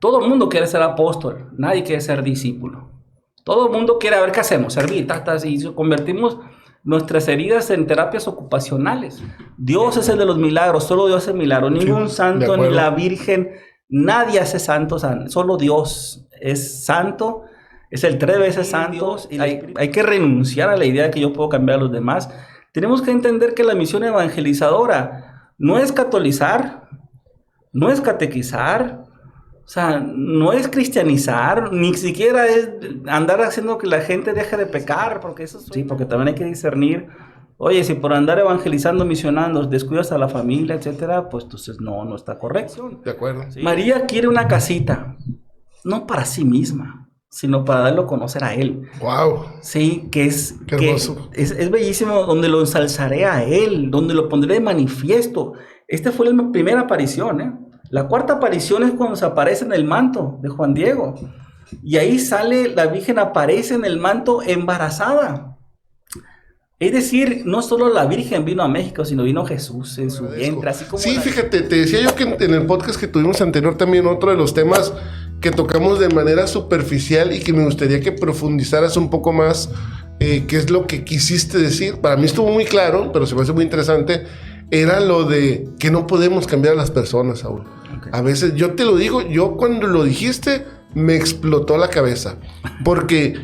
Todo el mundo quiere ser apóstol, nadie quiere ser discípulo. Todo el mundo quiere, a ver qué hacemos, servir, y convertimos nuestras heridas en terapias ocupacionales. Dios es el de los milagros, solo Dios hace milagros. Ningún santo, ni la Virgen, nadie hace santos, solo Dios es santo, es el 3 veces santo. Y hay que renunciar a la idea de que yo puedo cambiar a los demás. Tenemos que entender que la misión evangelizadora no es catolizar, no es catequizar, o sea, no es cristianizar, ni siquiera es andar haciendo que la gente deje de pecar, porque eso sí, porque también hay que discernir. Oye, si por andar evangelizando, misionando, descuidas a la familia, etcétera, pues entonces no está correcto. De acuerdo. Sí. María quiere una casita, no para sí misma, sino para darlo a conocer a Él. ¡Wow! Sí, que es bellísimo, donde lo ensalzaré a Él, donde lo pondré de manifiesto. Esta fue la primera aparición, ¿eh? La cuarta aparición es cuando se aparece en el manto de Juan Diego. Y ahí sale, la Virgen aparece en el manto embarazada. Es decir, no solo la Virgen vino a México, sino vino Jesús en su vientre. Así como sí, fíjate, te decía yo que en el podcast que tuvimos anterior también otro de los temas que tocamos de manera superficial y que me gustaría que profundizaras un poco más qué es lo que quisiste decir. Para mí estuvo muy claro, pero se me hace muy interesante. Era lo de que no podemos cambiar a las personas, Saúl. Okay. A veces, yo te lo digo, yo cuando lo dijiste me explotó la cabeza, porque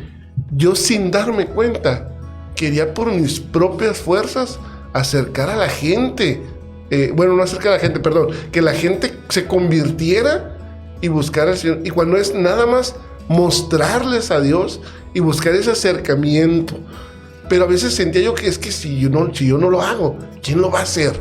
yo sin darme cuenta quería por mis propias fuerzas acercar a la gente, no acercar a la gente, perdón, que la gente se convirtiera y buscara al Señor, y cuando es nada más mostrarles a Dios y buscar ese acercamiento. Pero a veces sentía yo que es que si yo no lo hago, ¿quién lo va a hacer?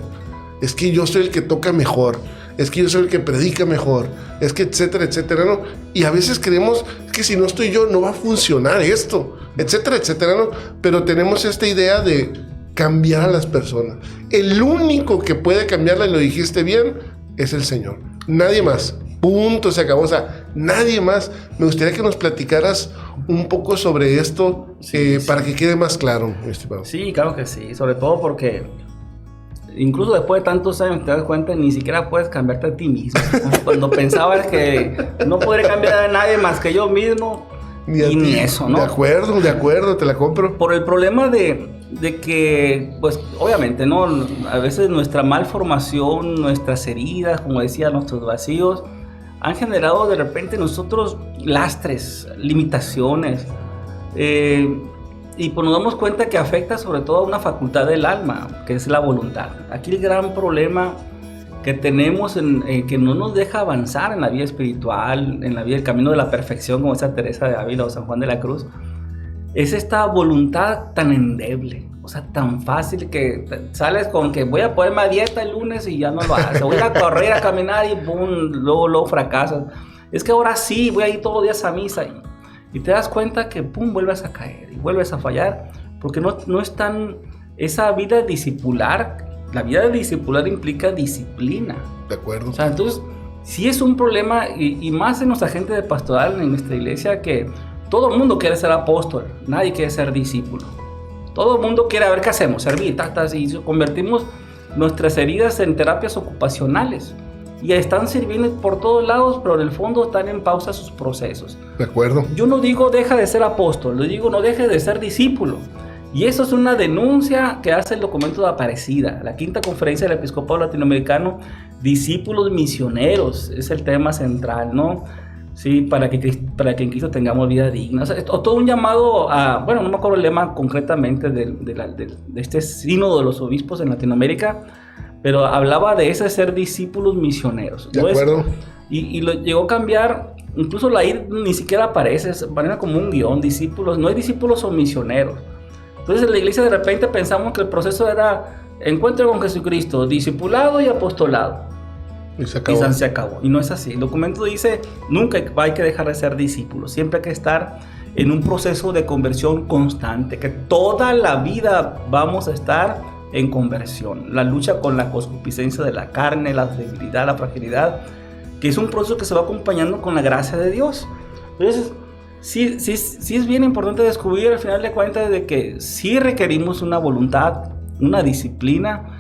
Es que yo soy el que toca mejor, es que yo soy el que predica mejor, es que etcétera, etcétera, ¿no? Y a veces creemos que si no estoy yo no va a funcionar esto, etcétera, etcétera, ¿no? Pero tenemos esta idea de cambiar a las personas. El único que puede cambiarla, y lo dijiste bien, es el Señor. Nadie más. Punto, se acabó. O sea, nadie más. Me gustaría que nos platicaras un poco sobre esto para que quede más claro, mi estimado. Sí, claro que sí. Sobre todo porque incluso después de tantos años te das cuenta ni siquiera puedes cambiarte a ti mismo. Cuando pensabas que no podré cambiar a nadie más que yo mismo, ni eso, ¿no? De acuerdo, te la compro. Por el problema de que, pues, obviamente, ¿no? A veces nuestra malformación, nuestras heridas, como decía, nuestros vacíos, han generado de repente nosotros lastres, limitaciones, y pues nos damos cuenta que afecta sobre todo a una facultad del alma, que es la voluntad. Aquí el gran problema que tenemos que no nos deja avanzar en la vida espiritual, en la vida, el camino de la perfección, como decía Teresa de Ávila o San Juan de la Cruz, es esta voluntad tan endeble, o sea, tan fácil que sales con que voy a ponerme a dieta el lunes y ya no lo haces, voy a correr, a caminar y boom, luego fracasas. Es que ahora sí, voy a ir todos los días a misa y te das cuenta que pum, vuelves a caer y vuelves a fallar, porque no es tan esa vida discipular. La vida discipular implica disciplina. De acuerdo. O sea, entonces, sí es un problema, y más en nuestra gente de pastoral, en nuestra iglesia, que todo el mundo quiere ser apóstol, nadie quiere ser discípulo. Todo el mundo quiere, a ver qué hacemos, servir, y convertimos nuestras heridas en terapias ocupacionales. Y están sirviendo por todos lados, pero en el fondo están en pausa sus procesos. De acuerdo. Yo no digo deja de ser apóstol, le digo no deje de ser discípulo. Y eso es una denuncia que hace el documento de Aparecida, la quinta conferencia del episcopado latinoamericano, discípulos misioneros, es el tema central, ¿no? Sí, para que en Cristo tengamos vida digna. O sea, todo un llamado a, bueno, no me acuerdo el lema concretamente de este sínodo de los obispos en Latinoamérica, pero hablaba de ese ser discípulos misioneros. De acuerdo. Y lo llegó a cambiar, incluso la ID ni siquiera aparece, aparece como un guión, discípulos, no hay discípulos o misioneros. Entonces en la iglesia de repente pensamos que el proceso era encuentro con Jesucristo, discipulado y apostolado. Y se acabó. Se acabó. Y no es así. El documento dice, nunca hay que dejar de ser discípulos. Siempre hay que estar en un proceso de conversión constante, que toda la vida vamos a estar en conversión. La lucha con la concupiscencia de la carne, la debilidad, la fragilidad, que es un proceso que se va acompañando con la gracia de Dios. Entonces, sí es bien importante descubrir al final de cuentas de que sí requerimos una voluntad, una disciplina,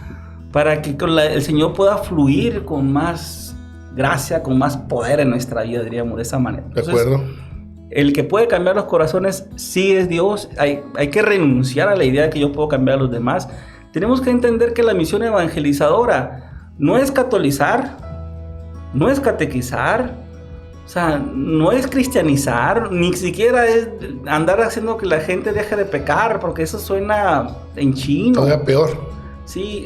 para que el Señor pueda fluir con más gracia, con más poder en nuestra vida, diríamos de esa manera. De acuerdo. El que puede cambiar los corazones sí es Dios. Hay que renunciar a la idea de que yo puedo cambiar a los demás. Tenemos que entender que la misión evangelizadora no es catolizar, no es catequizar, o sea, no es cristianizar, ni siquiera es andar haciendo que la gente deje de pecar, porque eso suena en chino. Todavía peor. Sí,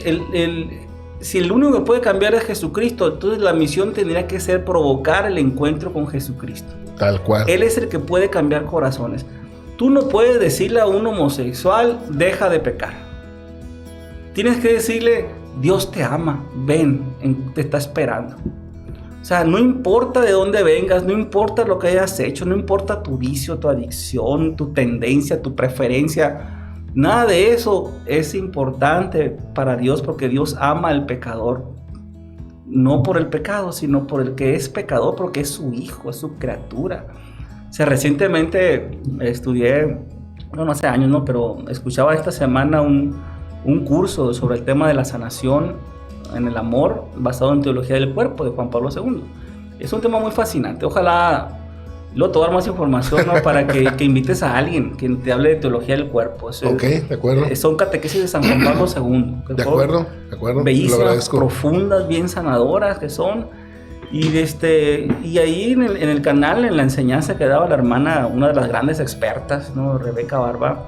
si el único que puede cambiar es Jesucristo, entonces la misión tendría que ser provocar el encuentro con Jesucristo. Tal cual. Él es el que puede cambiar corazones. Tú no puedes decirle a un homosexual, deja de pecar. Tienes que decirle, Dios te ama, ven, te está esperando. O sea, no importa de dónde vengas, no importa lo que hayas hecho, no importa tu vicio, tu adicción, tu tendencia, tu preferencia. Nada de eso es importante para Dios, porque Dios ama al pecador. No por el pecado, sino por el que es pecador, porque es su hijo, es su criatura. O sea, recientemente estudié, no hace años, ¿no? Pero escuchaba esta semana un curso sobre el tema de la sanación en el amor, basado en teología del cuerpo de Juan Pablo II. Es un tema muy fascinante. Ojalá luego te voy a dar más información, ¿no? Para que invites a alguien que te hable de teología del cuerpo. Ok, de acuerdo. Son catequesis de San Juan Pablo II. De acuerdo. Bellísimas, profundas, bien sanadoras que son. Y ahí en el canal, en la enseñanza que daba la hermana, una de las grandes expertas, ¿no? Rebeca Barba,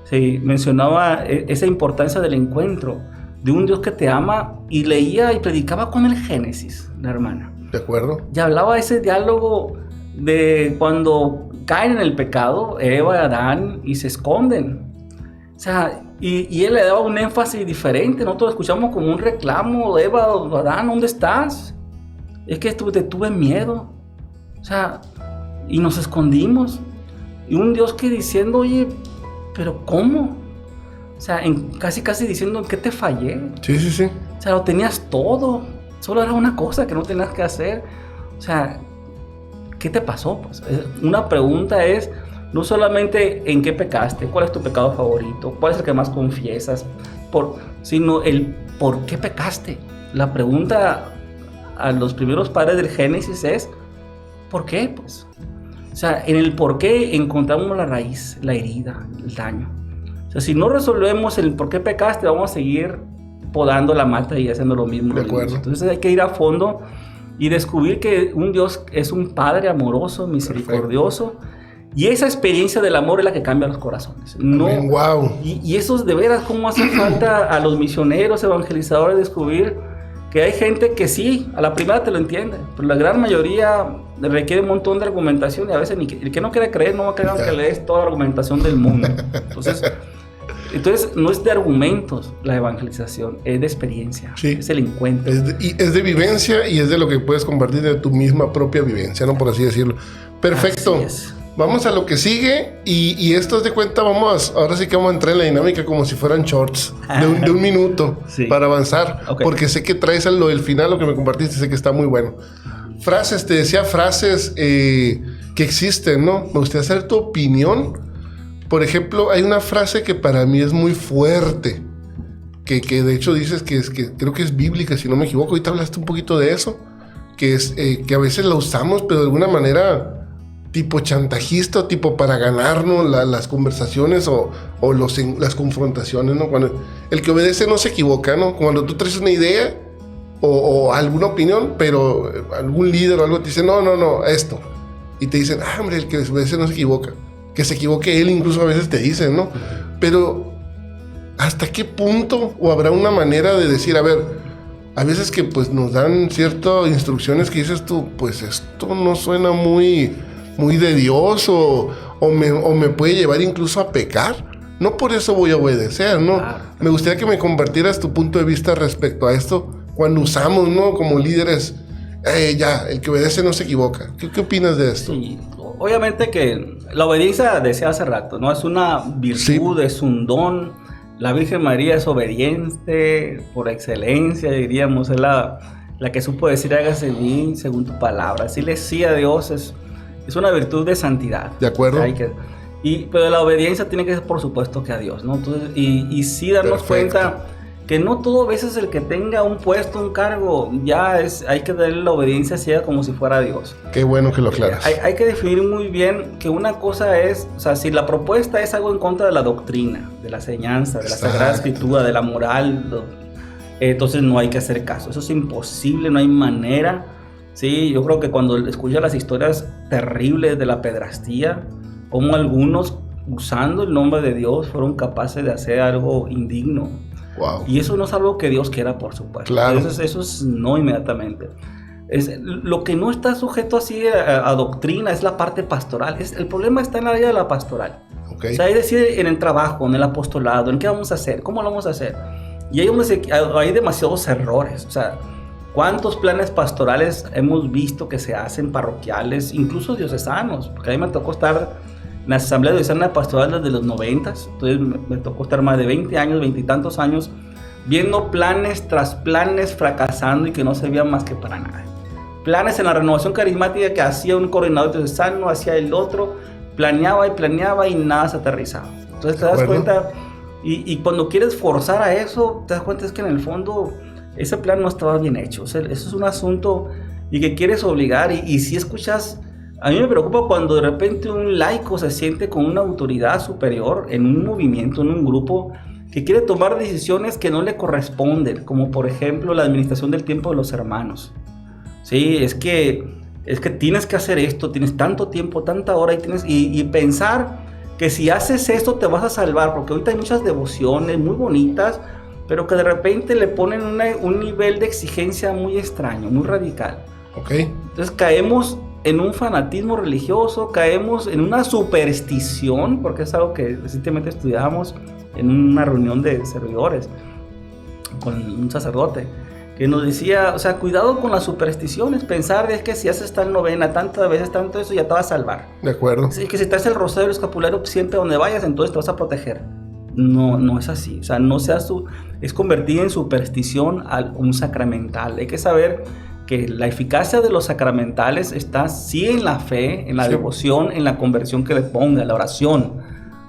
se mencionaba esa importancia del encuentro de un Dios que te ama, y leía y predicaba con el Génesis, la hermana. De acuerdo. Y hablaba de ese diálogo de cuando caen en el pecado, Eva y Adán, y se esconden. O sea, y él le daba un énfasis diferente. Nosotros escuchamos como un reclamo, Eva, Adán, ¿dónde estás? Es que te tuve miedo. O sea, y nos escondimos. Y un Dios que diciendo, oye, ¿pero cómo? O sea, casi diciendo, ¿en qué te fallé? Sí. O sea, lo tenías todo. Solo era una cosa que no tenías que hacer. O sea, ¿qué te pasó? Pues una pregunta es no solamente en qué pecaste, cuál es tu pecado favorito, cuál es el que más confiesas, sino el por qué pecaste. La pregunta a los primeros padres del Génesis es ¿por qué? Pues, o sea, en el por qué encontramos la raíz, la herida, el daño. O sea, si no resolvemos el por qué pecaste, vamos a seguir podando la mata y haciendo lo mismo. De acuerdo. Entonces hay que ir a fondo y descubrir que un Dios es un Padre amoroso, misericordioso. Perfecto. Y esa experiencia del amor es la que cambia los corazones. No, wow. Y eso es de veras cómo hace falta a los misioneros, evangelizadores, descubrir que hay gente que sí, a la primera te lo entiende, pero la gran mayoría requiere un montón de argumentación, y a veces el que no quiere creer no va a creer aunque lees toda la argumentación del mundo. Entonces no es de argumentos la evangelización, es de experiencia, sí. Es el encuentro. Es de vivencia, y es de lo que puedes compartir de tu misma propia vivencia, ¿no? Por así decirlo. Perfecto. Así es. Vamos a lo que sigue, y esto de cuenta, ahora sí que vamos a entrar en la dinámica como si fueran shorts, de un minuto, sí, para avanzar, okay. Porque sé que traes lo del final, lo que me compartiste, sé que está muy bueno. Frases, te decía frases que existen, ¿no? Me gustaría saber tu opinión. Por ejemplo, hay una frase que para mí es muy fuerte, que de hecho dices que creo que es bíblica, si no me equivoco. Ahorita hablaste un poquito de eso, que es que a veces la usamos, pero de alguna manera tipo chantajista, o tipo para ganarnos las conversaciones o las confrontaciones, ¿no? Cuando el que obedece no se equivoca, ¿no? Cuando tú traes una idea o alguna opinión, pero algún líder o algo te dice, no, esto. Y te dicen, hombre, el que obedece no se equivoca. Que se equivoque él, incluso a veces te dicen, ¿no? Pero ¿hasta qué punto? ¿O habrá una manera de decir, a ver, a veces que pues nos dan ciertas instrucciones que dices tú, pues esto no suena muy de Dios, o me puede llevar incluso a pecar? No por eso voy a obedecer, ¿no? Claro. Me gustaría que me compartieras tu punto de vista respecto a esto, cuando usamos, ¿no? Como líderes, el que obedece no se equivoca. ¿Qué opinas de esto? Sí, obviamente que la obediencia, decía hace rato, ¿no? Es una virtud, sí, es un don. La Virgen María es obediente por excelencia, diríamos, es la que supo decir, hágase en mí según tu palabra. Decirle sí a Dios es una virtud de santidad. De acuerdo. Pero la obediencia tiene que ser, por supuesto, que a Dios, ¿no? Entonces, y sí darnos cuenta que no todo veces el que tenga un puesto, un cargo, hay que darle la obediencia ciega como si fuera Dios. Qué bueno que lo aclaras. Hay que definir muy bien que una cosa es, o sea, si la propuesta es algo en contra de la doctrina, de la enseñanza, de la Sagrada Escritura, de la moral, entonces no hay que hacer caso. Eso es imposible, no hay manera. Sí, yo creo que cuando escuchas las historias terribles de la pedrastía, como algunos, usando el nombre de Dios, fueron capaces de hacer algo indigno. Wow. Y eso no es algo que Dios quiera, por supuesto. Claro. Eso es no inmediatamente. Lo que no está sujeto así a doctrina es la parte pastoral. El problema está en la área de la pastoral. Okay. O sea, es decir, en el trabajo, en el apostolado, en qué vamos a hacer, cómo lo vamos a hacer. Y hay demasiados errores. O sea, ¿cuántos planes pastorales hemos visto que se hacen parroquiales, incluso diocesanos? Porque a mí me tocó estar en la Asamblea Diocesana Pastoral desde los 90s, entonces me tocó estar más de 20 años, 20 y tantos años, viendo planes tras planes fracasando y que no servían más que para nada. Planes en la renovación carismática que hacía un coordinador diocesano, hacía el otro, planeaba y nada se aterrizaba. Entonces te das cuenta, y cuando quieres forzar a eso, te das cuenta es que en el fondo ese plan no estaba bien hecho. O sea, eso es un asunto y que quieres obligar, y si escuchas... A mí me preocupa cuando de repente un laico se siente con una autoridad superior en un movimiento, en un grupo, que quiere tomar decisiones que no le corresponden, como por ejemplo la administración del tiempo de los hermanos. Sí, es que tienes que hacer esto, tienes tanto tiempo, tanta hora, y pensar que si haces esto te vas a salvar, porque ahorita hay muchas devociones muy bonitas, pero que de repente le ponen un nivel de exigencia muy extraño, muy radical. Okay. Entonces caemos en un fanatismo religioso, caemos en una superstición, porque es algo que recientemente estudiábamos en una reunión de servidores con un sacerdote, que nos decía, o sea, cuidado con las supersticiones, pensar de que si haces tal novena, tantas veces, tanto eso, ya te va a salvar. De acuerdo. Así que si te haces el rosario escapulario siempre donde vayas, entonces te vas a proteger. No es así, o sea, es convertir en superstición a un sacramental. Hay que saber que la eficacia de los sacramentales está sí en la fe, en la devoción, en la conversión que le ponga, la oración.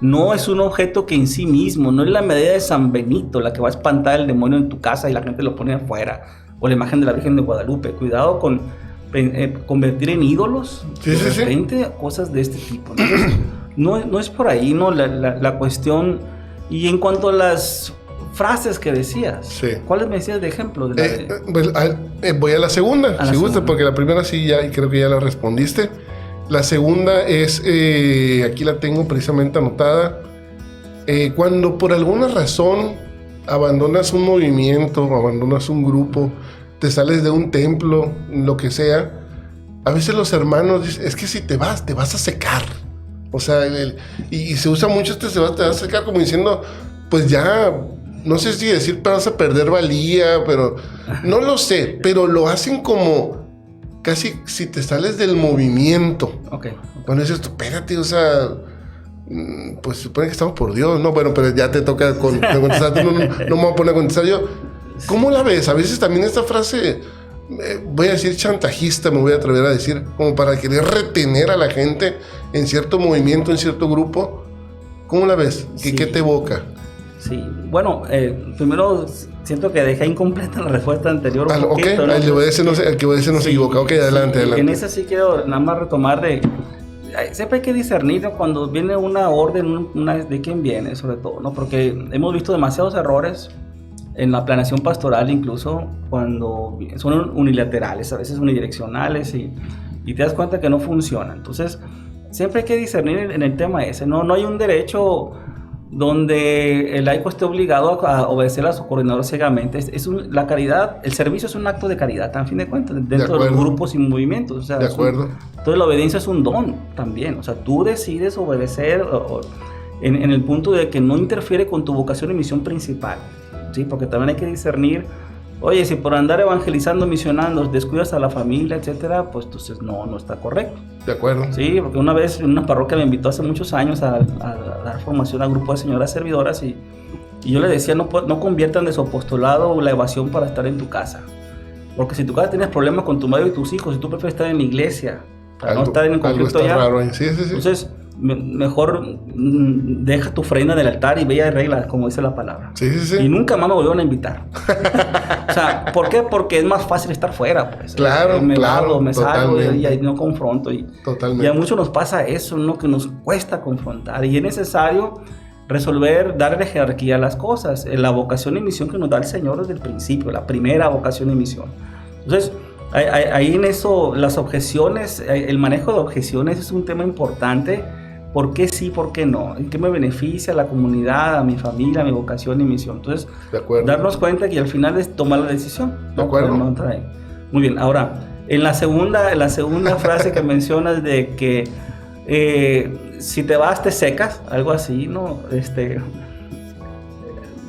No es un objeto que en sí mismo, no es la medida de San Benito la que va a espantar el demonio en tu casa y la gente lo pone afuera, o la imagen de la Virgen de Guadalupe. Cuidado con convertir en ídolos de repente cosas de este tipo. No es por ahí, ¿no? La cuestión. Y en cuanto a las frases que decías, ¿cuáles me decías de ejemplo? Voy a la segunda, si gusta, porque la primera sí ya, y creo que ya la respondiste. La segunda es, aquí la tengo precisamente anotada, cuando por alguna razón abandonas un movimiento, abandonas un grupo, te sales de un templo, lo que sea, a veces los hermanos dicen, es que si te vas a secar. O sea, y se usa mucho te vas a secar como diciendo, pues ya, no sé si decir, vas a perder valía, pero no lo sé, pero lo hacen como casi si te sales del movimiento. Okay. Cuando dices, espérate, o sea, pues supone que estamos por Dios, ¿no? Bueno, pero ya te toca contestar, no me voy a poner a contestar yo. ¿Cómo la ves? A veces también esta frase, voy a decir chantajista, me voy a atrever a decir, como para querer retener a la gente en cierto movimiento, en cierto grupo. ¿Cómo la ves? ¿Qué te evoca? Sí, bueno, primero siento que dejé incompleta la respuesta anterior un poquito, ¿no? El que obedece no se equivoca. Ok, adelante. En esa sí quiero nada más retomar siempre hay que discernir, ¿no? Cuando viene una orden, de quién viene, sobre todo, ¿no? Porque hemos visto demasiados errores en la planeación pastoral, incluso cuando son unilaterales, a veces unidireccionales, y te das cuenta que no funciona. Entonces, siempre hay que discernir en el tema ese. No hay un derecho donde el laico esté obligado a obedecer a su coordinador ciegamente. La caridad, el servicio es un acto de caridad, a fin de cuentas, dentro de los grupos y movimientos. O sea, de acuerdo. Entonces la obediencia es un don también. O sea, tú decides obedecer en el punto de que no interfiere con tu vocación y misión principal, ¿sí? Porque también hay que discernir, oye, si por andar evangelizando, misionando, descuidas a la familia, etcétera, pues entonces no está correcto. De acuerdo. Sí, porque una vez en una parroquia me invitó hace muchos años a dar formación a un grupo de señoras servidoras y yo le decía, no conviertan de su apostolado la evasión para estar en tu casa. Porque si tu casa tienes problemas con tu marido y tus hijos, si tú prefieres estar en la iglesia, para no estar en el conflicto allá. Raro, sí. Entonces, mejor deja tu ofrenda en el altar y ve y arregla, como dice la palabra. Sí, sí, sí. Y nunca más me volvieron a invitar. O sea, ¿por qué? Porque es más fácil estar fuera, pues. Claro, me claro, me salgo totalmente. y no confronto. Totalmente. Y a muchos nos pasa eso, ¿no? Que nos cuesta confrontar. Y es necesario resolver, darle jerarquía a las cosas. La vocación y misión que nos da el Señor desde el principio, la primera vocación y misión. Entonces, ahí en eso, las objeciones, el manejo de objeciones es un tema importante. ¿Por qué sí, por qué no? ¿En qué me beneficia a la comunidad, a mi familia, a mi vocación y misión? Entonces, darnos cuenta que al final es tomar la decisión. De acuerdo. Muy bien, ahora, en la segunda frase que mencionas de que si te vas te secas, algo así, ¿no?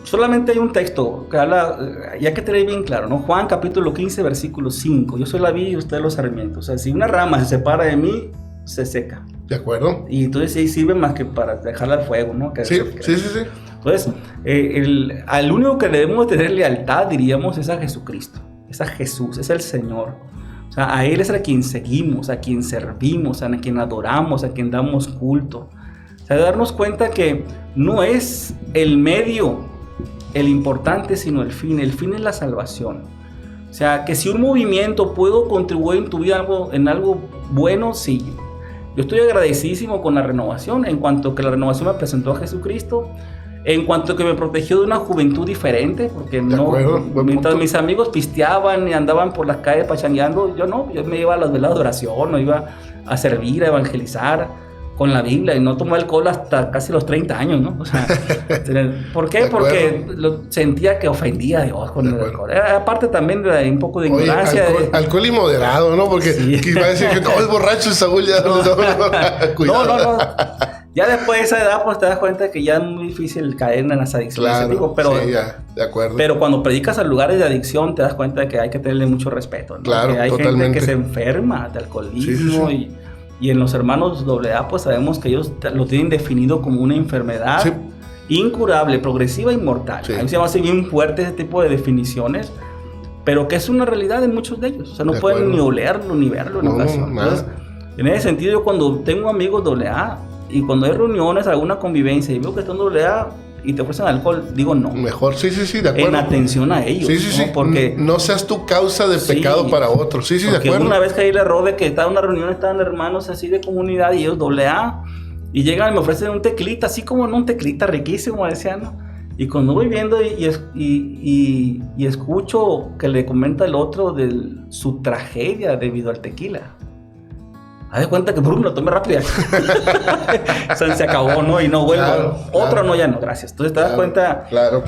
Solamente hay un texto que habla, ya que tener bien claro, ¿no? Juan capítulo 15, versículo 5. Yo soy la vid y ustedes los sarmientos. O sea, si una rama se separa de mí, se seca. De acuerdo. Y entonces sí sirve más que para dejarla al fuego, ¿no? Sí. Entonces, al único que debemos tener lealtad, diríamos, es a Jesucristo. Es a Jesús, es el Señor. O sea, a Él es a quien seguimos, a quien servimos, a quien adoramos, a quien damos culto. O sea, darnos cuenta que no es el medio el importante, sino el fin. El fin es la salvación. O sea, que si un movimiento puedo contribuir en tu vida en algo bueno, sí. Yo estoy agradecidísimo con la renovación, en cuanto que la renovación me presentó a Jesucristo, en cuanto que me protegió de una juventud diferente, porque mientras mis amigos pisteaban y andaban por las calles pachangueando, yo me iba a las veladas de oración, o iba a servir, a evangelizar con la Biblia, y no tomé alcohol hasta casi los 30 años, ¿no? O sea, ¿por qué? Porque sentía que ofendía a Dios con el alcohol. Aparte también de un poco de ignorancia. Alcohol y moderado, ¿no? Porque iba a decir que no, es borracho Saúl, ya cuidado. No. Ya después de esa edad, pues te das cuenta que ya es muy difícil caer en las adicciones. Claro, pero, sí, ya, de acuerdo. Pero cuando predicas a lugares de adicción, te das cuenta de que hay que tenerle mucho respeto, ¿no? Claro, que hay totalmente. gente que se enferma de alcoholismo, sí. Y en los hermanos AA, pues sabemos que ellos lo tienen definido como una enfermedad incurable, progresiva y mortal. Sí. A mí se me hace bien fuerte ese tipo de definiciones, pero que es una realidad en muchos de ellos. O sea, no pueden ni olerlo ni verlo en ocasión. Entonces, en ese sentido, yo cuando tengo amigos AA y cuando hay reuniones, alguna convivencia y veo que están AA y te ofrecen alcohol, digo no. Mejor, sí, de acuerdo. En atención a ellos. Sí. Porque no seas tu causa de pecado para otros. Sí, de acuerdo. Una vez caí el error de que estaba en una reunión, estaban hermanos así de comunidad y ellos AA, y llegan y me ofrecen un tequilita, así como en un tequilita riquísimo, decían, ¿no? Y cuando voy viendo y escucho que le comenta el otro de su tragedia debido al tequila. Haz de cuenta que lo tomé rápido. O sea, se acabó, ¿no? Y no vuelvo. Otro no, ya no, gracias. Entonces te das cuenta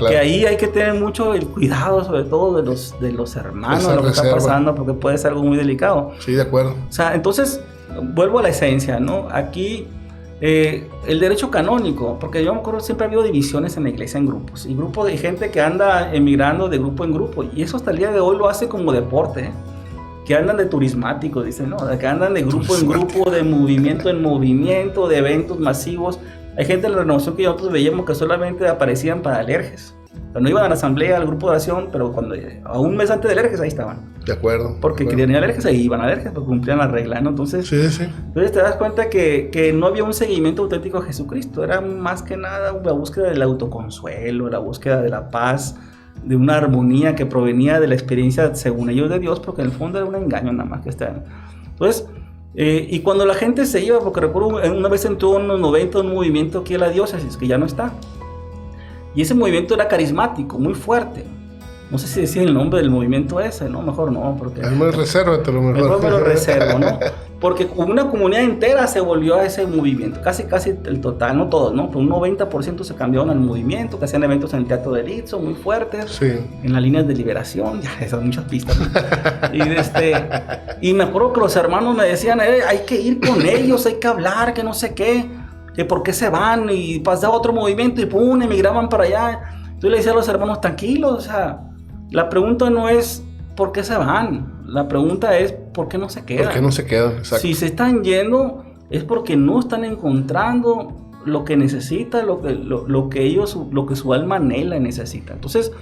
que ahí hay que tener mucho el cuidado, sobre todo de los hermanos, de lo que está pasando, porque puede ser algo muy delicado. Sí, de acuerdo. O sea, entonces, vuelvo a la esencia, ¿no? Aquí, el derecho canónico, porque yo me acuerdo siempre ha habido divisiones en la iglesia en grupos, y grupos de gente que anda emigrando de grupo en grupo, y eso hasta el día de hoy lo hace como deporte, que andan de turismáticos, dicen, ¿no? Que andan de grupo en grupo, de movimiento en movimiento, de eventos masivos. Hay gente de la renovación que nosotros veíamos que solamente aparecían para alerges. O sea, no iban a la asamblea, al grupo de oración, pero cuando a un mes antes de alerges, ahí estaban. De acuerdo. Porque querían ir a alerges, ahí iban a alerges, porque cumplían la regla, ¿no? Entonces, entonces te das cuenta que no había un seguimiento auténtico a Jesucristo. Era más que nada la búsqueda del autoconsuelo, la búsqueda de la paz, de una armonía que provenía de la experiencia, según ellos, de Dios, porque en el fondo era un engaño nada más que estaban. Entonces, y cuando la gente se iba, porque recuerdo una vez entró en los 90 un movimiento aquí en la diócesis, que ya no está, y ese movimiento era carismático, muy fuerte. No sé si decir el nombre del movimiento ese, ¿no? Mejor no, porque... Resérvatelo mejor. Mejor me lo reservo, ¿no? Porque una comunidad entera se volvió a ese movimiento, casi el total, no todos, ¿no? Pero un 90% se cambiaron al movimiento, que hacían eventos en el Teatro de Litzo, muy fuertes, en las líneas de liberación, ya esas muchas pistas, ¿no? Y me acuerdo que los hermanos me decían, hay que ir con ellos, hay que hablar, que no sé qué, que por qué se van, y pasaba otro movimiento y pum, emigraban para allá. Entonces le decía a los hermanos, tranquilos, o sea, la pregunta no es ¿por qué se van? La pregunta es ¿por qué no se quedan? ¿Por qué no se quedan? Exacto. Si se están yendo es porque no están encontrando lo que necesita, lo que su alma anhela y necesita. Entonces,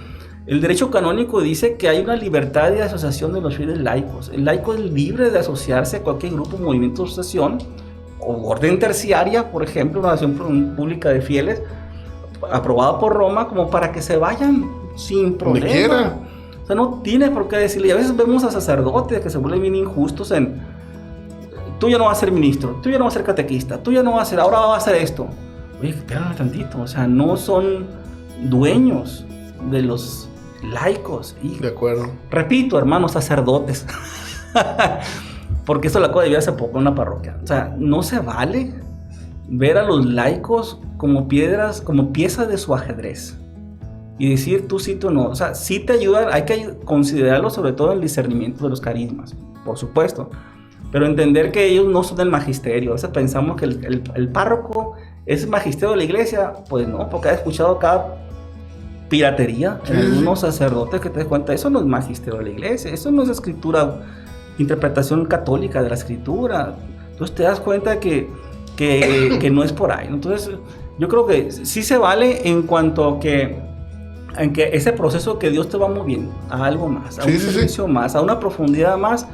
el derecho canónico dice que hay una libertad de asociación de los fieles laicos. El laico es libre de asociarse a cualquier grupo, movimiento o asociación o orden terciaria, por ejemplo, una oración pública de fieles, aprobada por Roma, como para que se vayan sin problema. O sea, no tiene por qué decirle. Y a veces vemos a sacerdotes que se vuelven bien injustos en: tú ya no vas a ser ministro, tú ya no vas a ser catequista, tú ya no vas a ser, ahora vas a hacer esto. Oye, espérame tantito, o sea, no son dueños de los laicos. Y, de acuerdo. Repito, hermanos sacerdotes, porque eso lo acabo de ver hace poco en una parroquia. O sea, no se vale ver a los laicos como piedras, como piezas de su ajedrez y decir tú sí, tú no. O sea, sí te ayudan, hay que considerarlo sobre todo en el discernimiento de los carismas, por supuesto, pero entender que ellos no son del magisterio. A veces pensamos que el párroco es el magisterio de la iglesia. Pues no, porque he escuchado cada piratería en algunos sacerdotes que te das cuenta, eso no es magisterio de la iglesia, eso no es escritura, interpretación católica de la escritura. Entonces te das cuenta que no es por ahí. Entonces yo creo que sí se vale en cuanto a que ese proceso que Dios te va moviendo a algo más, a un servicio más, a una profundidad más.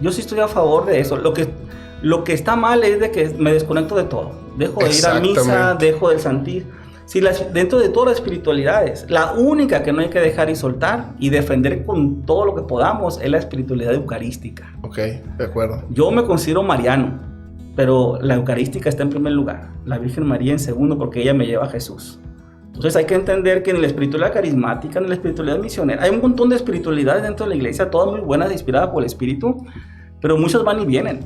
Yo sí estoy a favor de eso. Lo que está mal es de que me desconecto de todo. Dejo de ir a misa, dejo del santísimo. Sí, dentro de todas las espiritualidades, la única que no hay que dejar y soltar y defender con todo lo que podamos es la espiritualidad eucarística. Ok, de acuerdo. Yo me considero mariano, pero la eucarística está en primer lugar, la Virgen María en segundo, porque ella me lleva a Jesús. Entonces hay que entender que en la espiritualidad carismática, en la espiritualidad misionera, hay un montón de espiritualidades dentro de la iglesia, todas muy buenas, inspiradas por el Espíritu, pero muchas van y vienen.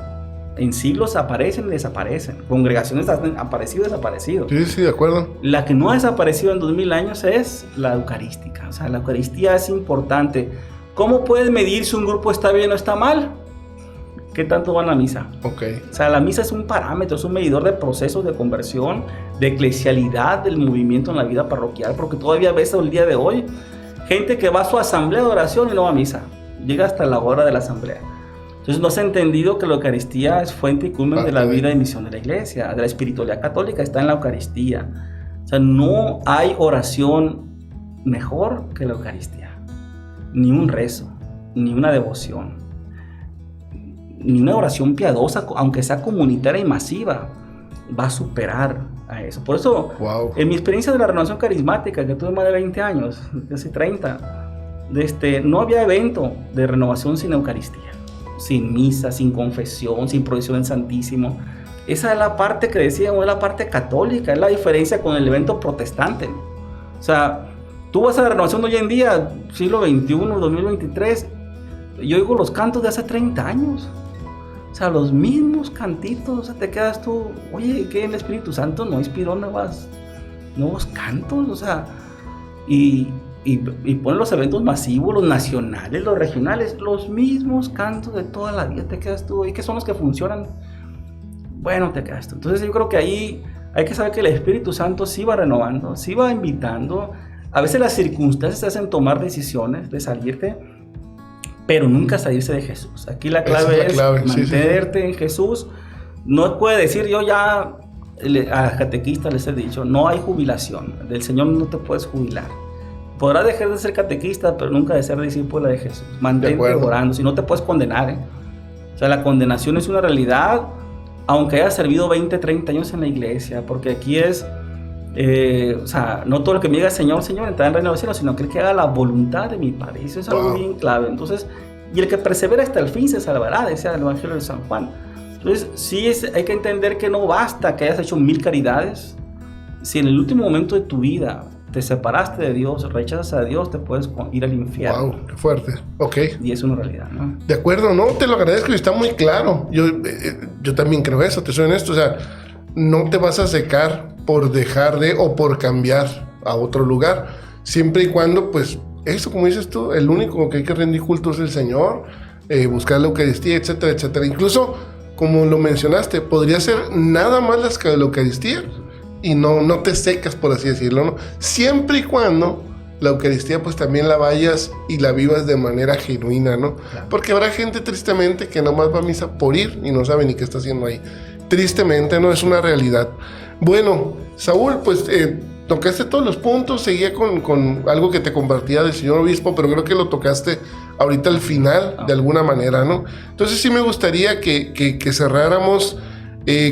En siglos aparecen y desaparecen. Congregaciones han aparecido y desaparecido. Sí, de acuerdo. La que no ha desaparecido en 2000 años es la eucarística. O sea, la Eucaristía es importante. ¿Cómo puedes medir si un grupo está bien o está mal? ¿Qué tanto van a misa? Okay. O sea, la misa es un parámetro, es un medidor de procesos de conversión, de eclesialidad del movimiento en la vida parroquial, porque todavía ves el día de hoy gente que va a su asamblea de oración y no va a misa. Llega hasta la hora de la asamblea. Entonces no se ha entendido que la Eucaristía es fuente y culmen de la vida y misión de la Iglesia, de la espiritualidad católica, está en la Eucaristía. O sea, no hay oración mejor que la Eucaristía. Ni un rezo, ni una devoción, ni una oración piadosa, aunque sea comunitaria y masiva, va a superar a eso. Por eso, en mi experiencia de la renovación carismática, que tuve más de 20 años, casi 30, no había evento de renovación sin Eucaristía, sin misa, sin confesión, sin procesión del Santísimo. Esa es la parte que decíamos, es la parte católica, es la diferencia con el evento protestante. O sea, tú vas a la renovación de hoy en día, siglo XXI, 2023, yo oigo los cantos de hace 30 años. O sea, los mismos cantitos, o sea, te quedas tú, oye, ¿qué el Espíritu Santo no inspiró nuevos cantos? O sea, y ponen los eventos masivos, los nacionales, los regionales, los mismos cantos de toda la vida, te quedas tú, ¿y qué son los que funcionan? Bueno, te quedas tú. Entonces yo creo que ahí hay que saber que el Espíritu Santo sí va renovando, sí va invitando. A veces las circunstancias te hacen tomar decisiones de salirte, pero nunca salirse de Jesús. Aquí la clave es mantenerte en Jesús. No puede decir, yo ya a catequistas les he dicho, no hay jubilación, del Señor no te puedes jubilar. Podrás dejar de ser catequista, pero nunca de ser discípulo de Jesús. Mantente orando, si no te puedes condenar. O sea, la condenación es una realidad, aunque hayas servido 20, 30 años en la iglesia, porque aquí es, o sea, no todo lo que me diga Señor, Señor, entrar en el reino de los cielos, sino que el que haga la voluntad de mi Padre. Eso es algo bien clave. Entonces, y el que persevera hasta el fin se salvará, decía el Evangelio de San Juan. Entonces, sí hay que entender que no basta que hayas hecho 1000 caridades. Si en el último momento de tu vida te separaste de Dios, rechazas a Dios, te puedes ir al infierno. Wow, qué fuerte. Ok. Y es una realidad, ¿no? De acuerdo, no, te lo agradezco y está muy claro. Yo también creo eso, te soy honesto. O sea, no te vas a secar por dejar de o por cambiar a otro lugar, siempre y cuando, pues, eso, como dices tú, el único que hay que rendir culto es el Señor, buscar la Eucaristía, etcétera, etcétera. Incluso, como lo mencionaste, podría ser nada más la Eucaristía y no te secas, por así decirlo, ¿no? Siempre y cuando la Eucaristía pues también la vayas y la vivas de manera genuina, ¿no? Claro. Porque habrá gente tristemente que nomás va a misa por ir y no sabe ni qué está haciendo ahí. Tristemente, ¿no? Es una realidad. Bueno, Saúl, pues tocaste todos los puntos, seguía con algo que te compartía del señor obispo, pero creo que lo tocaste ahorita al final de alguna manera, ¿no? Entonces sí me gustaría que cerráramos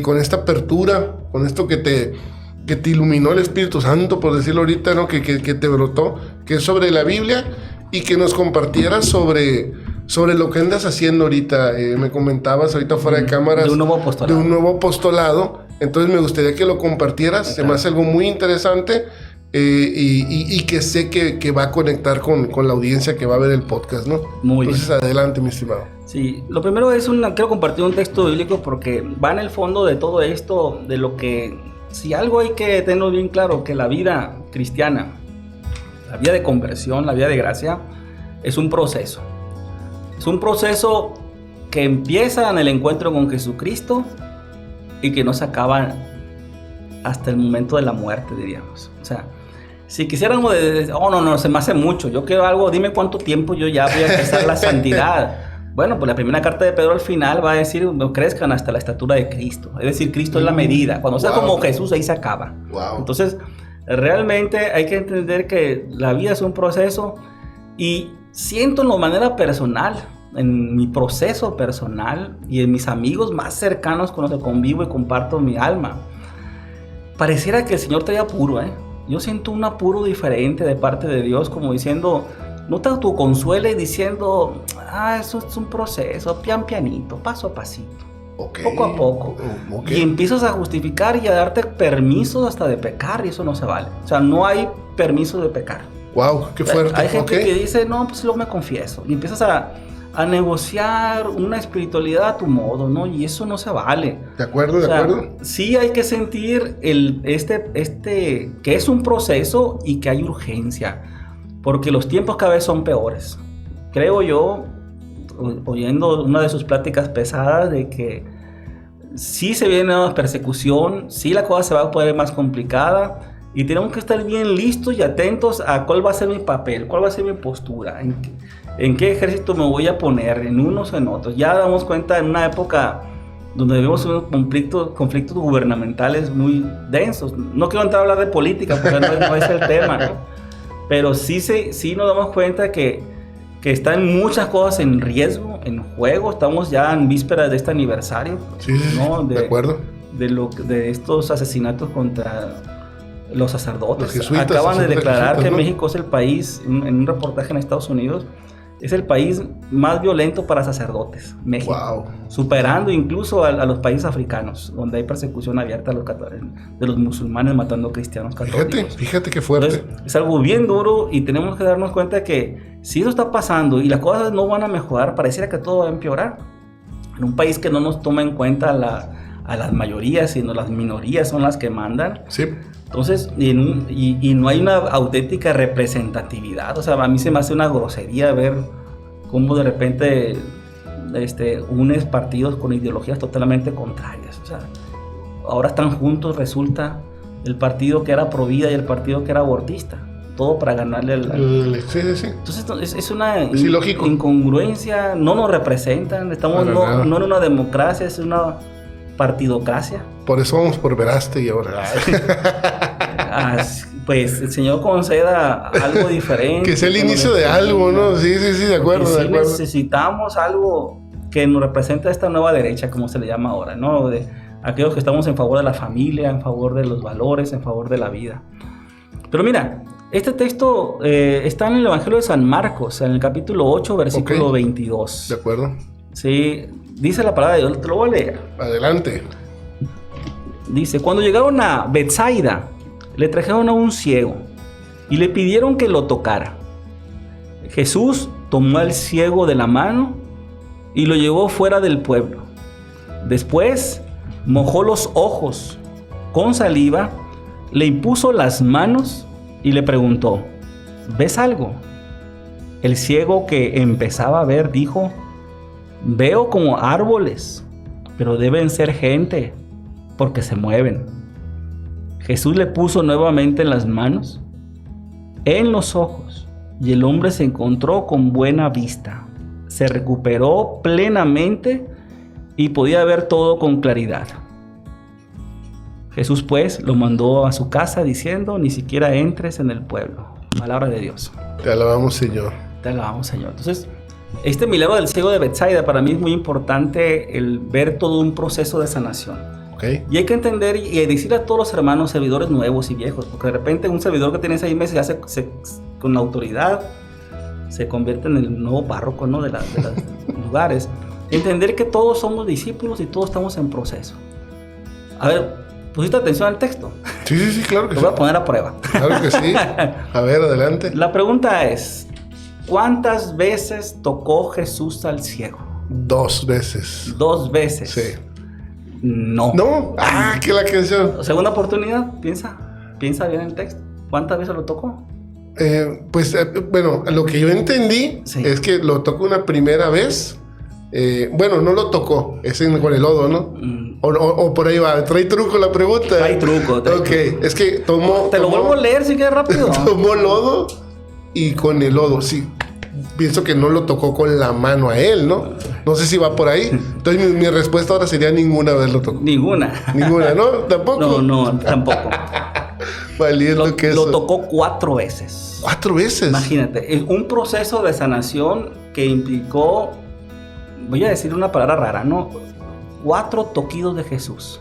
con esta apertura, con esto que te iluminó el Espíritu Santo, por decirlo ahorita, ¿no? Que te brotó, que es sobre la Biblia, y que nos compartieras sobre lo que andas haciendo ahorita. Me comentabas ahorita fuera de cámaras de un nuevo apostolado. Entonces me gustaría que lo compartieras. Okay. Se me hace algo muy interesante, y que sé que va a conectar con la audiencia que va a ver el podcast, ¿no? Muy Entonces, bien. Adelante, mi estimado. Sí, lo primero es quiero compartir un texto bíblico porque va en el fondo de todo esto, de lo que, si algo hay que tener bien claro, que la vida cristiana, la vida de conversión, la vida de gracia, es un proceso. Es un proceso que empieza en el encuentro con Jesucristo y que no se acaba hasta el momento de la muerte, diríamos. O sea, si quisiéramos no, se me hace mucho, yo quiero algo, dime cuánto tiempo yo ya voy a empezar la santidad. Bueno, pues la primera carta de Pedro al final va a decir, no crezcan hasta la estatura de Cristo. Es decir, Cristo es la medida. Cuando sea como Jesús, ahí se acaba. Wow. Entonces, realmente hay que entender que la vida es un proceso, y siento de manera personal, en mi proceso personal y en mis amigos más cercanos con los que convivo y comparto mi alma, pareciera que el Señor te da apuro, Yo siento un apuro diferente de parte de Dios, como diciendo, no te autoconsueles diciendo, eso es un proceso, pianito, paso a pasito, okay, poco a poco. Okay. Y empiezas a justificar y a darte permisos hasta de pecar, y eso no se vale. O sea, no hay permiso de pecar. Wow, qué fuerte. Hay gente que dice, no, pues luego me confieso. Y empiezas a negociar una espiritualidad a tu modo, ¿no? Y eso no se vale. De acuerdo, de acuerdo. Sí hay que sentir que es un proceso y que hay urgencia, porque los tiempos cada vez son peores. Creo yo, oyendo una de sus pláticas pesadas, de que sí se viene una persecución, sí la cosa se va a poner más complicada, y tenemos que estar bien listos y atentos a cuál va a ser mi papel, cuál va a ser mi postura, en qué ejército me voy a poner, en unos o en otros. Ya damos cuenta en una época donde vemos unos conflictos gubernamentales muy densos. No quiero entrar a hablar de política porque no es el tema, ¿no? Pero sí nos damos cuenta que están muchas cosas en riesgo, en juego. Estamos ya en vísperas de este aniversario, sí, ¿no? De acuerdo. De estos asesinatos contra los sacerdotes. Los jesuitas, acaban de declarar que ¿no? México es el país, en un reportaje en Estados Unidos, es el país más violento para sacerdotes, México. Wow. Superando incluso a los países africanos, donde hay persecución abierta de los musulmanes matando cristianos católicos. Fíjate qué fuerte. Entonces, es algo bien duro, y tenemos que darnos cuenta que si eso está pasando y las cosas no van a mejorar, pareciera que todo va a empeorar. En un país que no nos toma en cuenta a las mayorías, sino las minorías son las que mandan. Sí. Entonces, y no hay una auténtica representatividad. O sea, a mí se me hace una grosería ver cómo de repente unes partidos con ideologías totalmente contrarias. O sea, ahora están juntos, resulta, el partido que era pro vida y el partido que era abortista. Todo para ganarle Sí. Entonces es una ilógico. Incongruencia, no nos representan, estamos no en una democracia, es una partidocracia. Por eso vamos por Veraste y ahora. Pues el Señor conceda algo diferente. Que sea el inicio de algo, ¿no? Sí, de acuerdo, sí, de acuerdo. Necesitamos algo que nos represente a esta nueva derecha, como se le llama ahora, ¿no? De aquellos que estamos en favor de la familia, en favor de los valores, en favor de la vida. Pero mira, este texto está en el Evangelio de San Marcos, en el capítulo 8, versículo 22. De acuerdo. Sí, dice la palabra de Dios, te lo voy a leer. Adelante. Dice, cuando llegaron a Betsaida, le trajeron a un ciego y le pidieron que lo tocara. Jesús tomó al ciego de la mano y lo llevó fuera del pueblo. Después mojó los ojos con saliva, le impuso las manos y le preguntó, ¿ves algo? El ciego, que empezaba a ver, dijo, veo como árboles, pero deben ser gente, porque se mueven. Jesús le puso nuevamente las manos en los ojos, y el hombre se encontró con buena vista. Se recuperó plenamente y podía ver todo con claridad. Jesús pues lo mandó a su casa diciendo, ni siquiera entres en el pueblo. Palabra de Dios. Te alabamos, Señor. Te alabamos, Señor. Entonces, Este milagro del ciego de Betsaida para mí es muy importante el ver todo un proceso de sanación. Okay. Y hay que entender y decirle a todos los hermanos, servidores nuevos y viejos, porque de repente un servidor que tiene 6 meses ya con la autoridad se convierte en el nuevo párroco, ¿no? de los lugares. Entender que todos somos discípulos y todos estamos en proceso. A ver, ¿pusiste atención al texto? Sí, claro que Lo sí. voy a poner a prueba. Claro que sí. A ver, adelante. La pregunta es, ¿cuántas veces tocó Jesús al ciego? 2 veces. 2 veces. Sí. No. ¿No? Ah, que la canción. Segunda oportunidad, piensa bien el texto. ¿Cuántas veces lo tocó? Bueno, lo que yo entendí es que lo tocó una primera vez. Bueno, no lo tocó, es con el lodo, ¿no? O por ahí va, trae truco la pregunta. Trae truco. Ok, es que tomó... Te lo vuelvo a leer si quieres rápido. Tomó lodo y con el lodo, sí. Pienso que no lo tocó con la mano a él, ¿no? No sé si va por ahí. Entonces mi respuesta ahora sería ninguna vez lo tocó. Ninguna, ¿no? ¿Tampoco? No, tampoco. Valiendo que eso. Lo tocó 4 veces. 4 veces. Imagínate, es un proceso de sanación que implicó, voy a decir una palabra rara, ¿no? 4 toquidos de Jesús.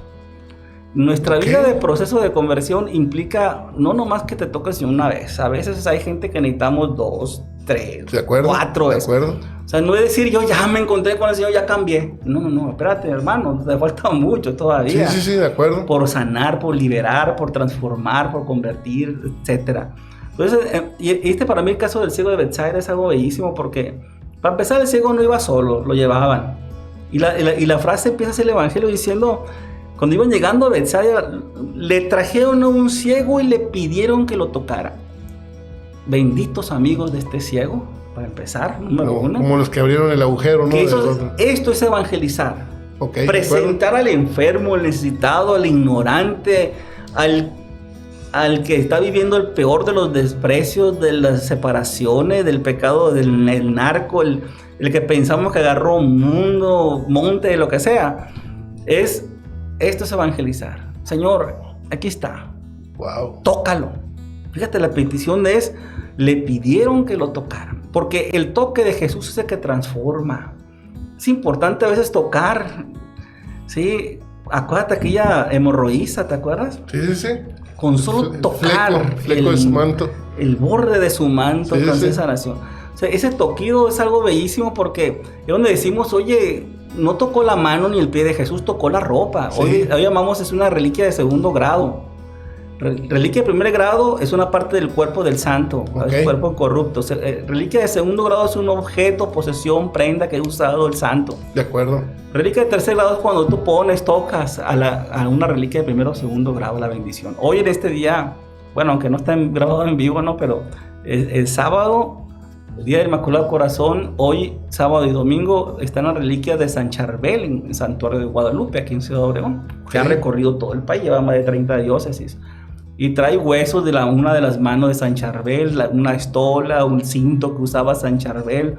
Nuestra vida de proceso de conversión implica no nomás que te toque el Señor una vez. A veces hay gente que necesitamos 2, 3, 4 veces. De acuerdo. O sea, no es decir yo ya me encontré con el Señor, ya cambié. No, espérate, hermano, te falta mucho todavía. Sí, de acuerdo. Por sanar, por liberar, por transformar, por convertir, etc. Entonces, y para mí el caso del ciego de Betsaida es algo bellísimo porque, para empezar, el ciego no iba solo, lo llevaban. Y la frase empieza a ser el evangelio diciendo, cuando iban llegando a Betsaida, le trajeron a un ciego y le pidieron que lo tocara. Benditos amigos de este ciego, para empezar, número 1. Como los que abrieron el agujero, ¿no? Esto es evangelizar. Okay, presentar al enfermo, al necesitado, al ignorante, al que está viviendo el peor de los desprecios, de las separaciones, del pecado, del narco, el que pensamos que agarró un mundo, monte, lo que sea. Esto es evangelizar. Señor, aquí está. Wow. Tócalo. Fíjate, la petición le pidieron que lo tocaran. Porque el toque de Jesús es el que transforma. Es importante a veces tocar. Sí, acuérdate aquella hemorroísa, ¿te acuerdas? Sí. Con solo tocar fleco de su manto. El borde de su manto, sí. sanación. O sea, ese toquido es algo bellísimo porque es donde decimos, oye, no tocó la mano ni el pie de Jesús, tocó la ropa. Sí. Hoy llamamos, es una reliquia de 2º grado. Reliquia de 1er grado es una parte del cuerpo del santo, el cuerpo corrupto. Reliquia de 2º grado es un objeto, posesión, prenda que ha usado el santo. De acuerdo. Reliquia de 3er grado es cuando tú tocas a una reliquia de 1er o 2º grado, la bendición. Hoy en este día, bueno, aunque no está grabado en vivo, ¿no? Pero el sábado, el Día del Inmaculado Corazón, hoy, sábado y domingo, están las reliquias de San Charbel en el Santuario de Guadalupe, aquí en Ciudad Obregón, que ha recorrido todo el país, lleva más de 30 diócesis. Y trae huesos de una de las manos de San Charbel, una estola, un cinto que usaba San Charbel,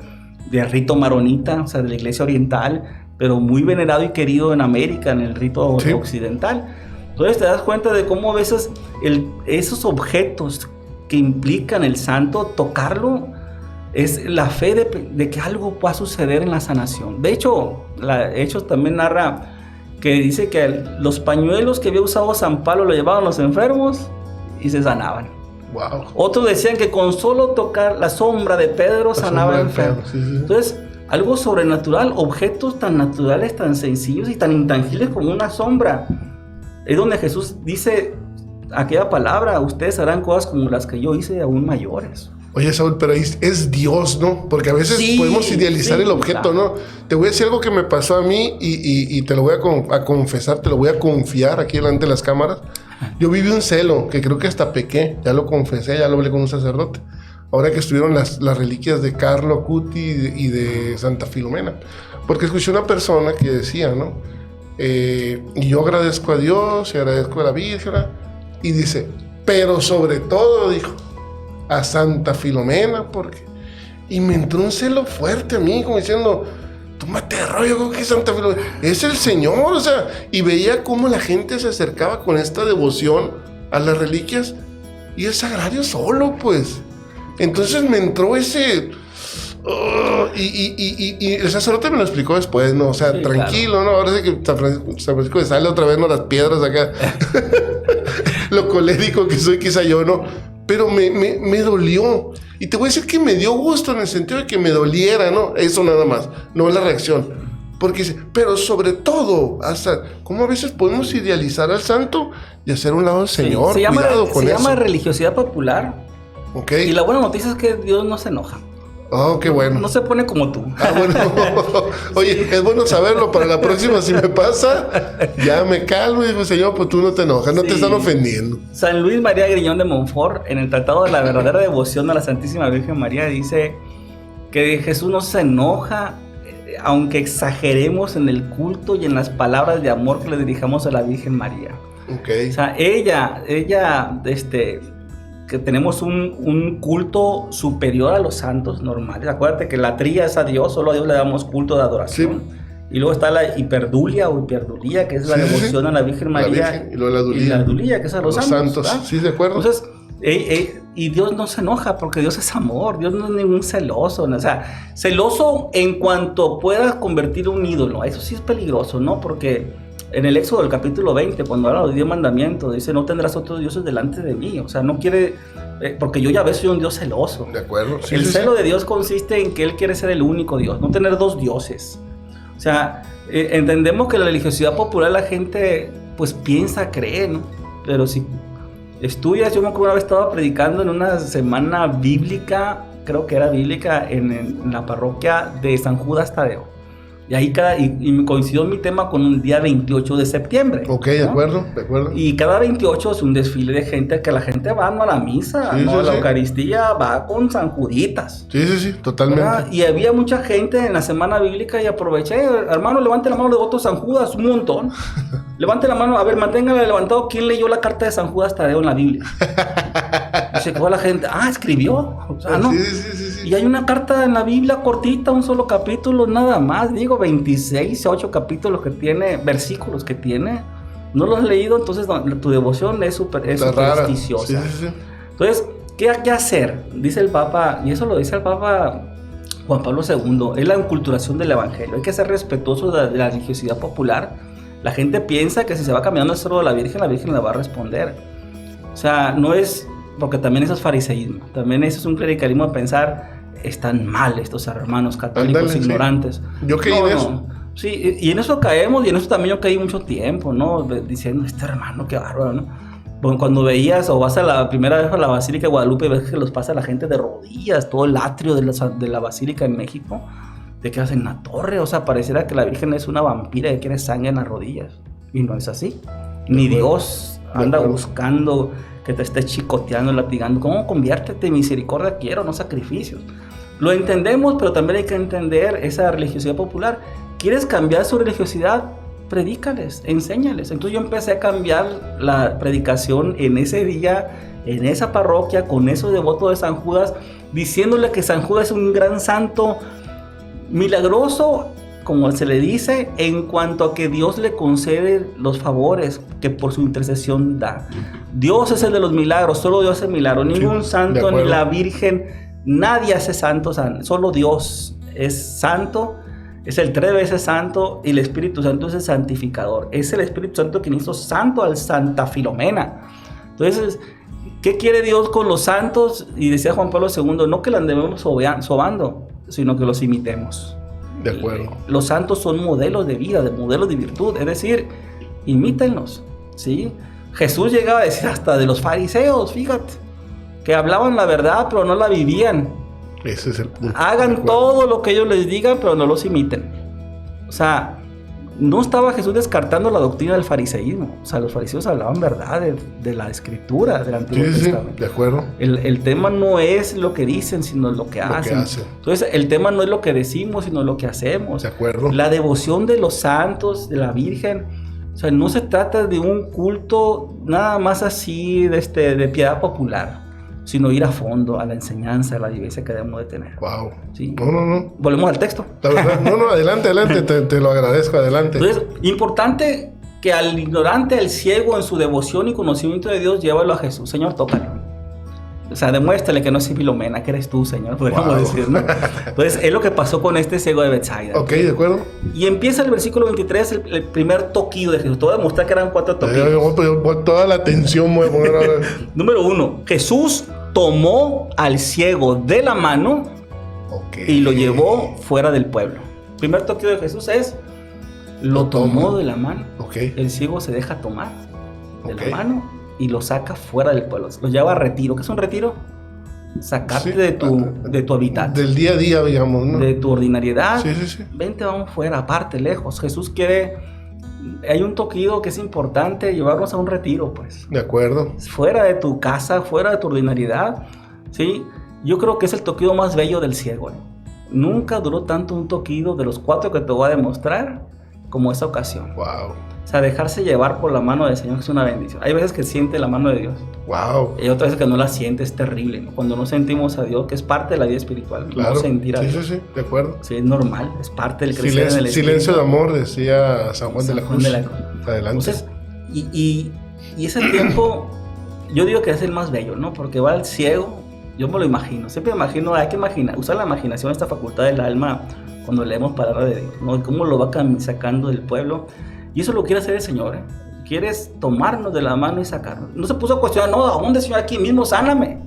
del rito maronita, o sea, de la iglesia oriental, pero muy venerado y querido en América, en el rito occidental. Entonces te das cuenta de cómo a veces esos objetos que implican el santo, tocarlo, es la fe de que algo va a suceder en la sanación. De hecho, Hechos también narra que dice que los pañuelos que había usado San Pablo lo llevaban los enfermos y se sanaban. Wow. Otros decían que con solo tocar la sombra de Pedro sanaba enfermos. Sí. Entonces, algo sobrenatural, objetos tan naturales, tan sencillos y tan intangibles como una sombra. Es donde Jesús dice aquella palabra, ustedes harán cosas como las que yo hice, aún mayores. Oye, Saúl, pero ahí es Dios, ¿no? Porque a veces podemos idealizar el objeto, claro. ¿No? Te voy a decir algo que me pasó a mí y te lo voy a confesar, te lo voy a confiar aquí delante de las cámaras. Yo viví un celo que creo que hasta pequé, ya lo confesé, ya lo hablé con un sacerdote. Ahora que estuvieron las reliquias de Carlo Acuti y de Santa Filomena. Porque escuché una persona que decía, ¿no? Y yo agradezco a Dios y agradezco a la Virgen. Y dice, pero sobre todo, dijo, a Santa Filomena, porque... Y me entró un celo fuerte a mí, como diciendo, tómate rollo, ¿cómo que Santa Filomena? Es el Señor, o sea, y veía cómo la gente se acercaba con esta devoción a las reliquias, y el sagrario solo, pues. Entonces me entró ese... Y el sacerdote me lo explicó después, ¿no? O sea, Sí, tranquilo, claro. ¿no? Ahora sí que San Francisco de sale otra vez, ¿no? Las piedras acá. Lo colérico que soy, quizá yo, ¿no? Pero me dolió. Y te voy a decir que me dio gusto en el sentido de que me doliera, ¿no? Eso nada más, no la reacción. Porque dice, pero sobre todo, hasta cómo a veces podemos idealizar al santo y hacer un lado al Señor. Sí, Cuidado con se eso. llama religiosidad popular. Ok. Y la buena noticia es que Dios no se enoja. Oh, qué bueno. No se pone como tú. Ah, bueno. Oye, es bueno saberlo para la próxima. Si me pasa, ya me calmo y digo, Señor, pues tú no te enojas, no te Sí. están ofendiendo. San Luis María Griñón de Montfort, en el Tratado de la verdadera devoción a la Santísima Virgen María, dice que Jesús no se enoja, aunque exageremos en el culto y en las palabras de amor que le dirijamos a la Virgen María. Ok. O sea, ella, que tenemos un culto superior a los santos normales. Acuérdate que la tría es a Dios, solo a Dios le damos culto de adoración. Sí. Y luego está la hiperdulia o hiperdulía, que es la devoción a la Virgen María. La Virgen, y luego la dulía. Y la dulía, que es a los santos. Sí, de acuerdo. Entonces, y Dios no se enoja porque Dios es amor. Dios no es ningún celoso, ¿no? O sea, celoso en cuanto puedas convertir un ídolo. Eso sí es peligroso, ¿no? Porque en el Éxodo del capítulo 20, cuando habla de los 10 mandamientos, dice, no tendrás otros dioses delante de mí. O sea, no quiere, porque yo ya soy un Dios celoso. De acuerdo. Sí, el celo de Dios consiste en que Él quiere ser el único Dios, no tener dos dioses. O sea, entendemos que la religiosidad popular la gente pues piensa, cree, ¿no? Pero si estudias, yo me acuerdo una vez estaba predicando en una semana bíblica, creo que era bíblica, en la parroquia de San Judas Tadeo. Y ahí me coincidió mi tema con un día 28 de septiembre. Ok, ¿no? de acuerdo, de acuerdo. Y cada 28 es un desfile de gente que la gente va no a la misa, sí, no sí, a la sí. Eucaristía, va con San Juditas. Sí, totalmente. ¿Verdad? Y había mucha gente en la semana bíblica y aproveché, hermano, levante la mano de voto San Judas, un montón. Levante la mano, a ver, manténgala levantado. ¿Quién leyó la carta de San Judas Tadeo en la Biblia? Y se quedó la gente, escribió. O sea, ¿no? Sí. Y hay una carta en la Biblia cortita, un solo capítulo, nada más. Digo, 26, 8 capítulos que tiene, versículos que tiene. No lo has leído, entonces tu devoción es supersticiosa. Sí. Entonces, ¿qué hacer? Dice el Papa, y eso lo dice el Papa Juan Pablo II, es la enculturación del Evangelio. Hay que ser respetuoso de la religiosidad popular. La gente piensa que si se va caminando el cerro de la Virgen le va a responder. O sea, no es, porque también eso es fariseísmo, también eso es un clericalismo de pensar, están mal estos hermanos católicos. Ándale, ignorantes. Sí. Yo creí en eso. Sí, y en eso caemos, y en eso también yo caí mucho tiempo, ¿no? Diciendo, este hermano, qué bárbaro, ¿no? Bueno, cuando veías o vas a la primera vez a la Basílica de Guadalupe y ves que los pasa la gente de rodillas, todo el atrio de la Basílica en México, te quedas en la torre, o sea, pareciera que la Virgen es una vampira que quiere sangre en las rodillas, y no es así. Ni Dios anda buscando que te esté chicoteando, latigando. ¿Cómo? Conviértete, misericordia quiero, no sacrificios. Lo entendemos, pero también hay que entender esa religiosidad popular. ¿Quieres cambiar su religiosidad? Predícales, enséñales. Entonces yo empecé a cambiar la predicación en ese día, en esa parroquia, con esos devotos de San Judas, diciéndole que San Judas es un gran santo milagroso, como se le dice, en cuanto a que Dios le concede los favores que por su intercesión da. Dios es el de los milagros, solo Dios hace milagros. Ningún santo, ni la Virgen, nadie hace santos, solo Dios es santo. Es el 3 veces santo y el Espíritu Santo es el santificador. Es el Espíritu Santo quien hizo santo al Santa Filomena. Entonces, ¿qué quiere Dios con los santos? Y decía Juan Pablo II, no que la andemos sobando, sino que los imitemos. De acuerdo. Los santos son modelos de vida, modelos de virtud. Es decir, imítenlos, ¿sí? Jesús llegaba a decir hasta de los fariseos, fíjate, que hablaban la verdad pero no la vivían. Ese es el punto. Hagan todo lo que ellos les digan, pero no los imiten. O sea, no estaba Jesús descartando la doctrina del fariseísmo. O sea, los fariseos hablaban verdad de la Escritura, del Antiguo Testamento. Sí, de acuerdo. El tema no es lo que dicen, sino lo que hacen. Entonces, el tema no es lo que decimos, sino lo que hacemos. De acuerdo. La devoción de los santos, de la Virgen. O sea, no se trata de un culto nada más así de piedad popular, sino ir a fondo a la enseñanza, a la vivencia que debemos de tener. Wow. ¿Sí? No. Volvemos al texto. La verdad, no, adelante, te lo agradezco, adelante. Entonces, importante que al ignorante, al ciego en su devoción y conocimiento de Dios, llévalo a Jesús. Señor, tócalo. O sea, demuéstrale que no soy Filomena, que eres tú, Señor, podríamos decir, ¿no? Entonces, es lo que pasó con este ciego de Betsaida. Ok, de acuerdo. Y empieza el versículo 23, el primer toquido de Jesús. Te voy a demostrar que eran 4 toquidos. Toda la atención voy a poner ahora. Número 1, Jesús tomó al ciego de la mano y lo llevó fuera del pueblo. El primer toquido de Jesús es, lo tomó de la mano. El ciego se deja tomar de la mano y lo saca fuera del pueblo. Lo lleva a retiro. ¿Qué es un retiro? Sacarte de tu hábitat. Del día a día, digamos, ¿no? De tu ordinariedad. Sí. Vente, vamos fuera, aparte, lejos. Jesús quiere... Hay un toquido que es importante, llevarnos a un retiro, pues. De acuerdo. Fuera de tu casa, fuera de tu ordinariedad, ¿sí? Yo creo que es el toquido más bello del ciego, ¿eh? Nunca duró tanto un toquido de los 4 que te voy a demostrar como esa ocasión. Wow. O sea, dejarse llevar por la mano del Señor es una bendición. Hay veces que siente la mano de Dios. Wow. Y otras veces que no la siente, es terrible, ¿no? Cuando no sentimos a Dios, que es parte de la vida espiritual. Claro. No sentir a Dios. Sí, de acuerdo. Sí, es normal, es parte del crecer en el espíritu. Silencio de amor, decía San Juan de la Cruz. Adelante. Entonces, y ese tiempo, yo digo que es el más bello, ¿no? Porque va el ciego, yo me lo imagino, siempre me imagino, hay que imaginar, usar la imaginación, esta facultad del alma, cuando leemos palabra de Dios, ¿no? Y cómo lo va sacando del pueblo. Y eso lo quiere hacer el Señor, ¿eh? Quieres tomarnos de la mano y sacarnos. No se puso a cuestionar, no, ¿a dónde, Señor? Aquí mismo, sáname.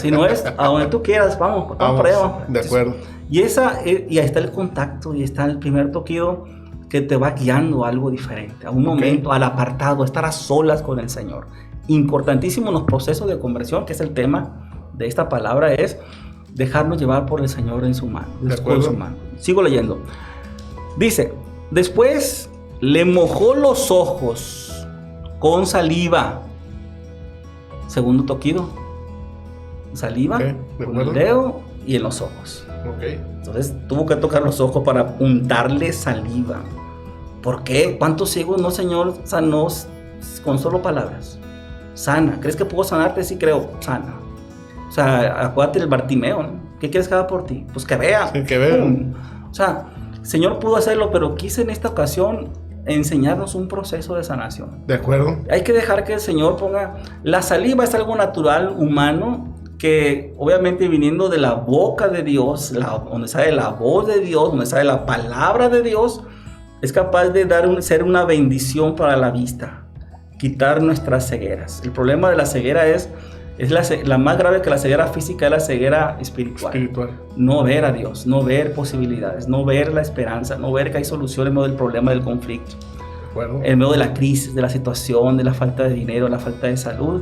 Si no es a donde tú quieras, vamos para allá. Vamos. De acuerdo. Y ahí está el contacto, y está el primer toquido que te va guiando a algo diferente, a un momento, al apartado, a estar a solas con el Señor. Importantísimo en los procesos de conversión, que es el tema de esta palabra, es dejarnos llevar por el Señor en su mano. Con su mano. Sigo leyendo. Dice, después le mojó los ojos con saliva. Segundo toquido. Saliva, con el dedo y en los ojos. Entonces tuvo que tocar los ojos para untarle saliva. ¿Por qué? ¿Cuántos ciegos no, Señor, sanó con solo palabras? Sana. ¿Crees que puedo sanarte? Sí, creo. Sana. O sea, acuérdate del Bartimeo, ¿no? ¿Qué quieres que haga por ti? Pues que vea. Sí, que vea. O sea, el Señor pudo hacerlo, pero quise en esta ocasión enseñarnos un proceso de sanación. De acuerdo. Hay que dejar que el Señor ponga... La saliva es algo natural, humano, que obviamente viniendo de la boca de Dios, donde sale la voz de Dios, donde sale la palabra de Dios, es capaz de ser una bendición para la vista, quitar nuestras cegueras. El problema de la ceguera es la más grave que la ceguera física, es la ceguera espiritual. No ver a Dios, no ver posibilidades, no ver la esperanza, no ver que hay solución en medio del problema del conflicto, en medio de la crisis, de la situación, de la falta de dinero, la falta de salud.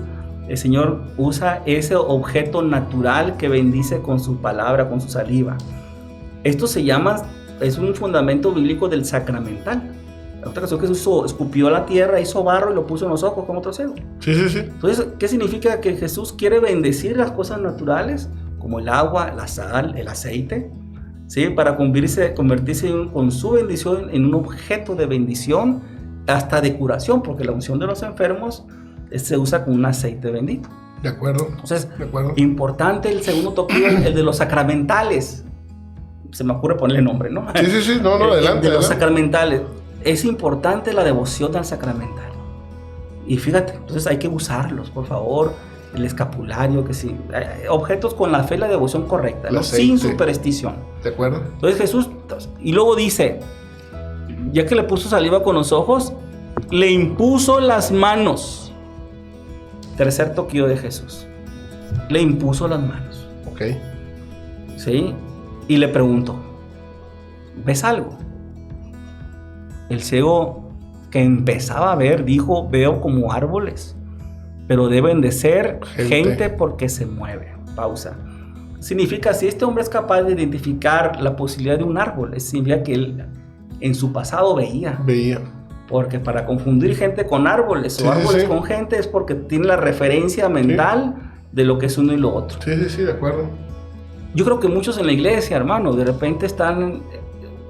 El Señor usa ese objeto natural que bendice con su palabra, con su saliva. Esto es un fundamento bíblico del sacramental. La otra ocasión Jesús escupió a la tierra, hizo barro y lo puso en los ojos como otro ciego. Sí. Entonces, ¿qué significa? Que Jesús quiere bendecir las cosas naturales, como el agua, la sal, el aceite, ¿sí? Para convertirse con su bendición en un objeto de bendición, hasta de curación, porque la unción de los enfermos se usa con un aceite bendito. De acuerdo. Entonces, importante el segundo toquillo, el de los sacramentales. Se me ocurre ponerle nombre, ¿no? Sí. No, adelante. De los sacramentales. Es importante la devoción al sacramental. Y fíjate, entonces hay que usarlos, por favor. El escapulario, que sí. Objetos con la fe y la devoción correcta, ¿no? Sin superstición. De acuerdo. Entonces Jesús, y luego dice, ya que le puso saliva con los ojos, le impuso las manos. Tercer toquillo de Jesús. Le impuso las manos. ¿Sí? Y le preguntó, ¿ves algo? El ciego, que empezaba a ver, dijo, veo como árboles, pero deben de ser gente porque se mueve. Pausa. Significa, si este hombre es capaz de identificar la posibilidad de un árbol, significa que él en su pasado veía. Porque para confundir gente con árboles o árboles con gente es porque tiene la referencia mental de lo que es uno y lo otro. Sí, de acuerdo. Yo creo que muchos en la iglesia, hermano, de repente están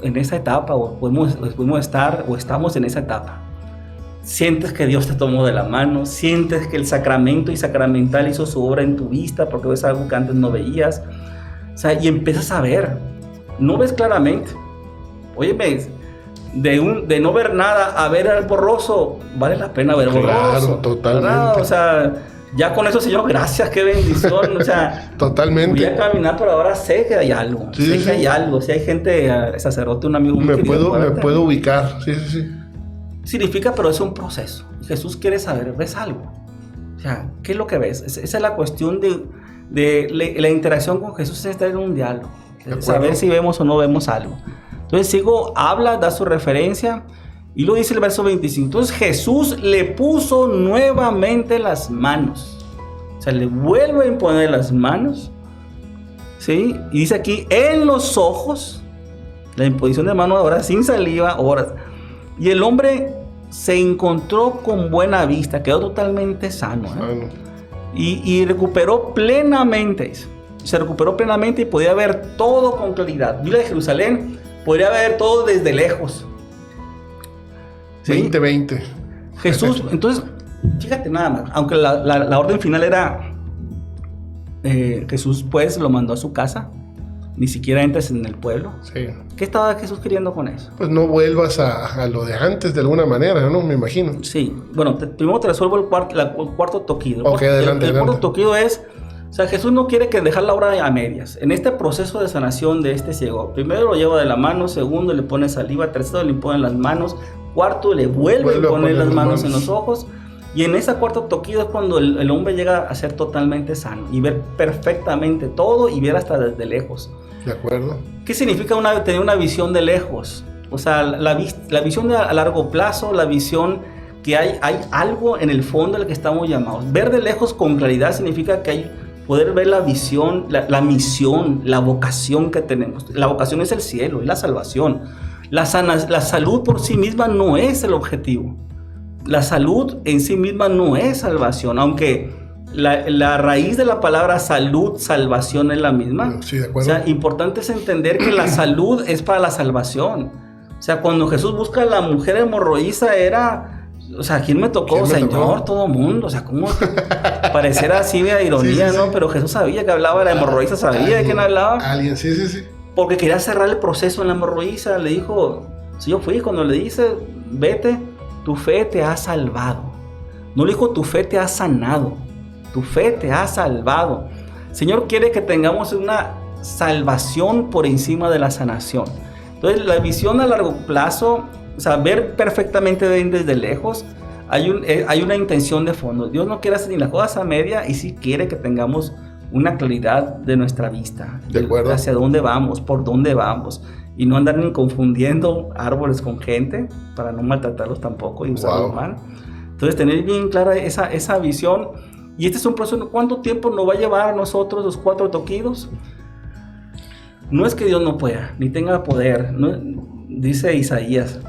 en esa etapa, o podemos estar, o estamos en esa etapa. Sientes que Dios te tomó de la mano, sientes que el sacramento y sacramental hizo su obra en tu vista, porque ves algo que antes no veías. O sea, y empiezas a ver. No ves claramente. Óyeme, de no ver nada a ver al borroso, vale la pena ver borroso. Claro, totalmente. ¿Verdad? O sea, Ya con eso, Señor, gracias, qué bendición. O sea, totalmente. voy a caminar, pero ahora sé que hay algo. Sí, sé sí. que hay algo. Si hay gente, sacerdote, un amigo muy querido, me puedo ubicar. Sí. Significa, pero es un proceso. Jesús quiere saber, ¿ves algo? O sea, ¿qué es lo que ves? Esa es la cuestión de la interacción con Jesús, es estar en un diálogo. Saber si vemos o no vemos algo. Entonces, habla, da su referencia. Y lo dice el verso 25. Entonces Jesús le puso nuevamente las manos. O sea, le vuelve a imponer las manos. ¿Sí? Y dice aquí, en los ojos. La imposición de manos ahora sin saliva. Ahora. Y el hombre se encontró con buena vista. Quedó totalmente sano. Y recuperó plenamente. Se recuperó plenamente y podía ver todo con claridad. Mira de Jerusalén. Podría ver todo desde lejos. ¿Sí? 2020. Jesús, entonces, fíjate nada más, aunque la orden final era Jesús pues lo mandó a su casa, ni siquiera entres en el pueblo. Sí. ¿Qué estaba Jesús queriendo con eso? Pues no vuelvas a lo de antes de alguna manera, ¿no? Me imagino. Sí, bueno, primero te resuelvo el cuarto toquido. Ok, adelante. El cuarto toquido es, o sea, Jesús no quiere que dejar la obra a medias. En este proceso de sanación de este ciego, primero lo lleva de la mano, segundo le pone saliva, tercero le impone las manos, cuarto le vuelve a poner las manos en los ojos. Y en ese cuarto toquido es cuando el hombre llega a ser totalmente sano y ver perfectamente todo y ver hasta desde lejos. De acuerdo. ¿Qué significa tener una visión de lejos? O sea, la visión a largo plazo, la visión que hay algo en el fondo al que estamos llamados. Ver de lejos con claridad significa que hay poder ver la visión, la misión, la vocación que tenemos. La vocación es el cielo, es la salvación. La salud por sí misma no es el objetivo. La salud en sí misma no es salvación, aunque la raíz de la palabra salud, salvación es la misma. Sí, de acuerdo. O sea, importante es entender que la salud es para la salvación. O sea, cuando Jesús busca a la mujer hemorroísa era... O sea, ¿quién me tocó? Señor, todo mundo. O sea, ¿cómo pareciera así de ironía, sí, ¿no? Pero Jesús sabía que hablaba de la hemorroísa, sabía de quién hablaba. Alguien, sí. Porque quería cerrar el proceso en la hemorroísa. Le dijo, si yo fui, cuando le dice, vete, tu fe te ha salvado. No le dijo, tu fe te ha sanado. Tu fe te ha salvado. El Señor quiere que tengamos una salvación por encima de la sanación. Entonces, la visión a largo plazo, o sea, ver perfectamente desde lejos, hay una intención de fondo. Dios no quiere hacer ni las cosas a media y sí quiere que tengamos una claridad de nuestra vista. De acuerdo. Hacia dónde vamos, por dónde vamos. Y no andar ni confundiendo árboles con gente para no maltratarlos tampoco y usarlos mal. Entonces, tener bien clara esa visión. Y este es un proceso. ¿Cuánto tiempo nos va a llevar a nosotros los 4 toquidos? No es que Dios no pueda, ni tenga poder. No, dice Isaías,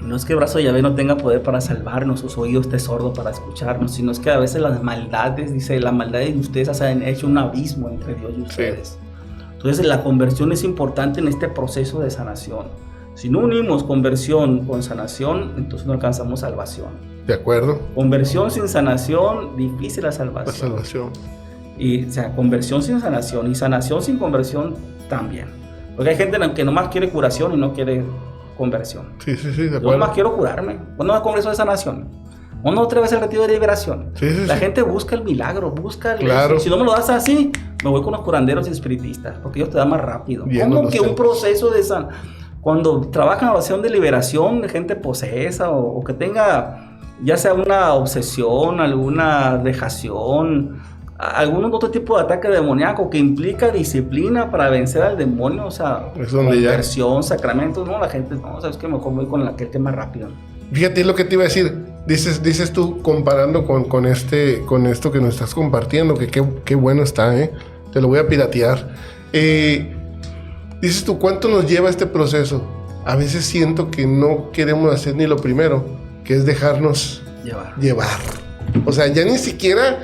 no es que el brazo de Yahvé no tenga poder para salvarnos, sus oídos esté sordo para escucharnos, sino es que a veces las maldades, dice, la maldad de ustedes han hecho un abismo entre Dios y ustedes. Sí. Entonces la conversión es importante en este proceso de sanación. Si no unimos conversión con sanación, entonces no alcanzamos salvación. De acuerdo. Conversión sin sanación, difícil la salvación. La salvación. Y, o sea, conversión sin sanación y sanación sin conversión también. Porque hay gente que nomás quiere curación y no quiere conversión. Sí, de acuerdo. Yo nomás quiero curarme. ¿Cuándo va a congreso de sanación? ¿Cuándo otra vez el retiro de liberación? La gente busca el milagro, busca el... Claro. Si no me lo das así, me voy con los curanderos y espiritistas, porque ellos te dan más rápido. ¿Cómo que un proceso de cuando trabajan en oración de liberación de gente posesa o que tenga ya sea una obsesión, alguna dejación, algún otro tipo de ataque demoníaco que implica disciplina para vencer al demonio, o sea, conversión, sacramentos, no, la gente, no, sabes que mejor voy con aquel que es más rápido. Fíjate lo que te iba a decir, dices tú comparando con esto que nos estás compartiendo, que qué bueno está, te lo voy a piratear. Dices tú, ¿cuánto nos lleva este proceso? A veces siento que no queremos hacer ni lo primero, que es dejarnos llevar. O sea, ya ni siquiera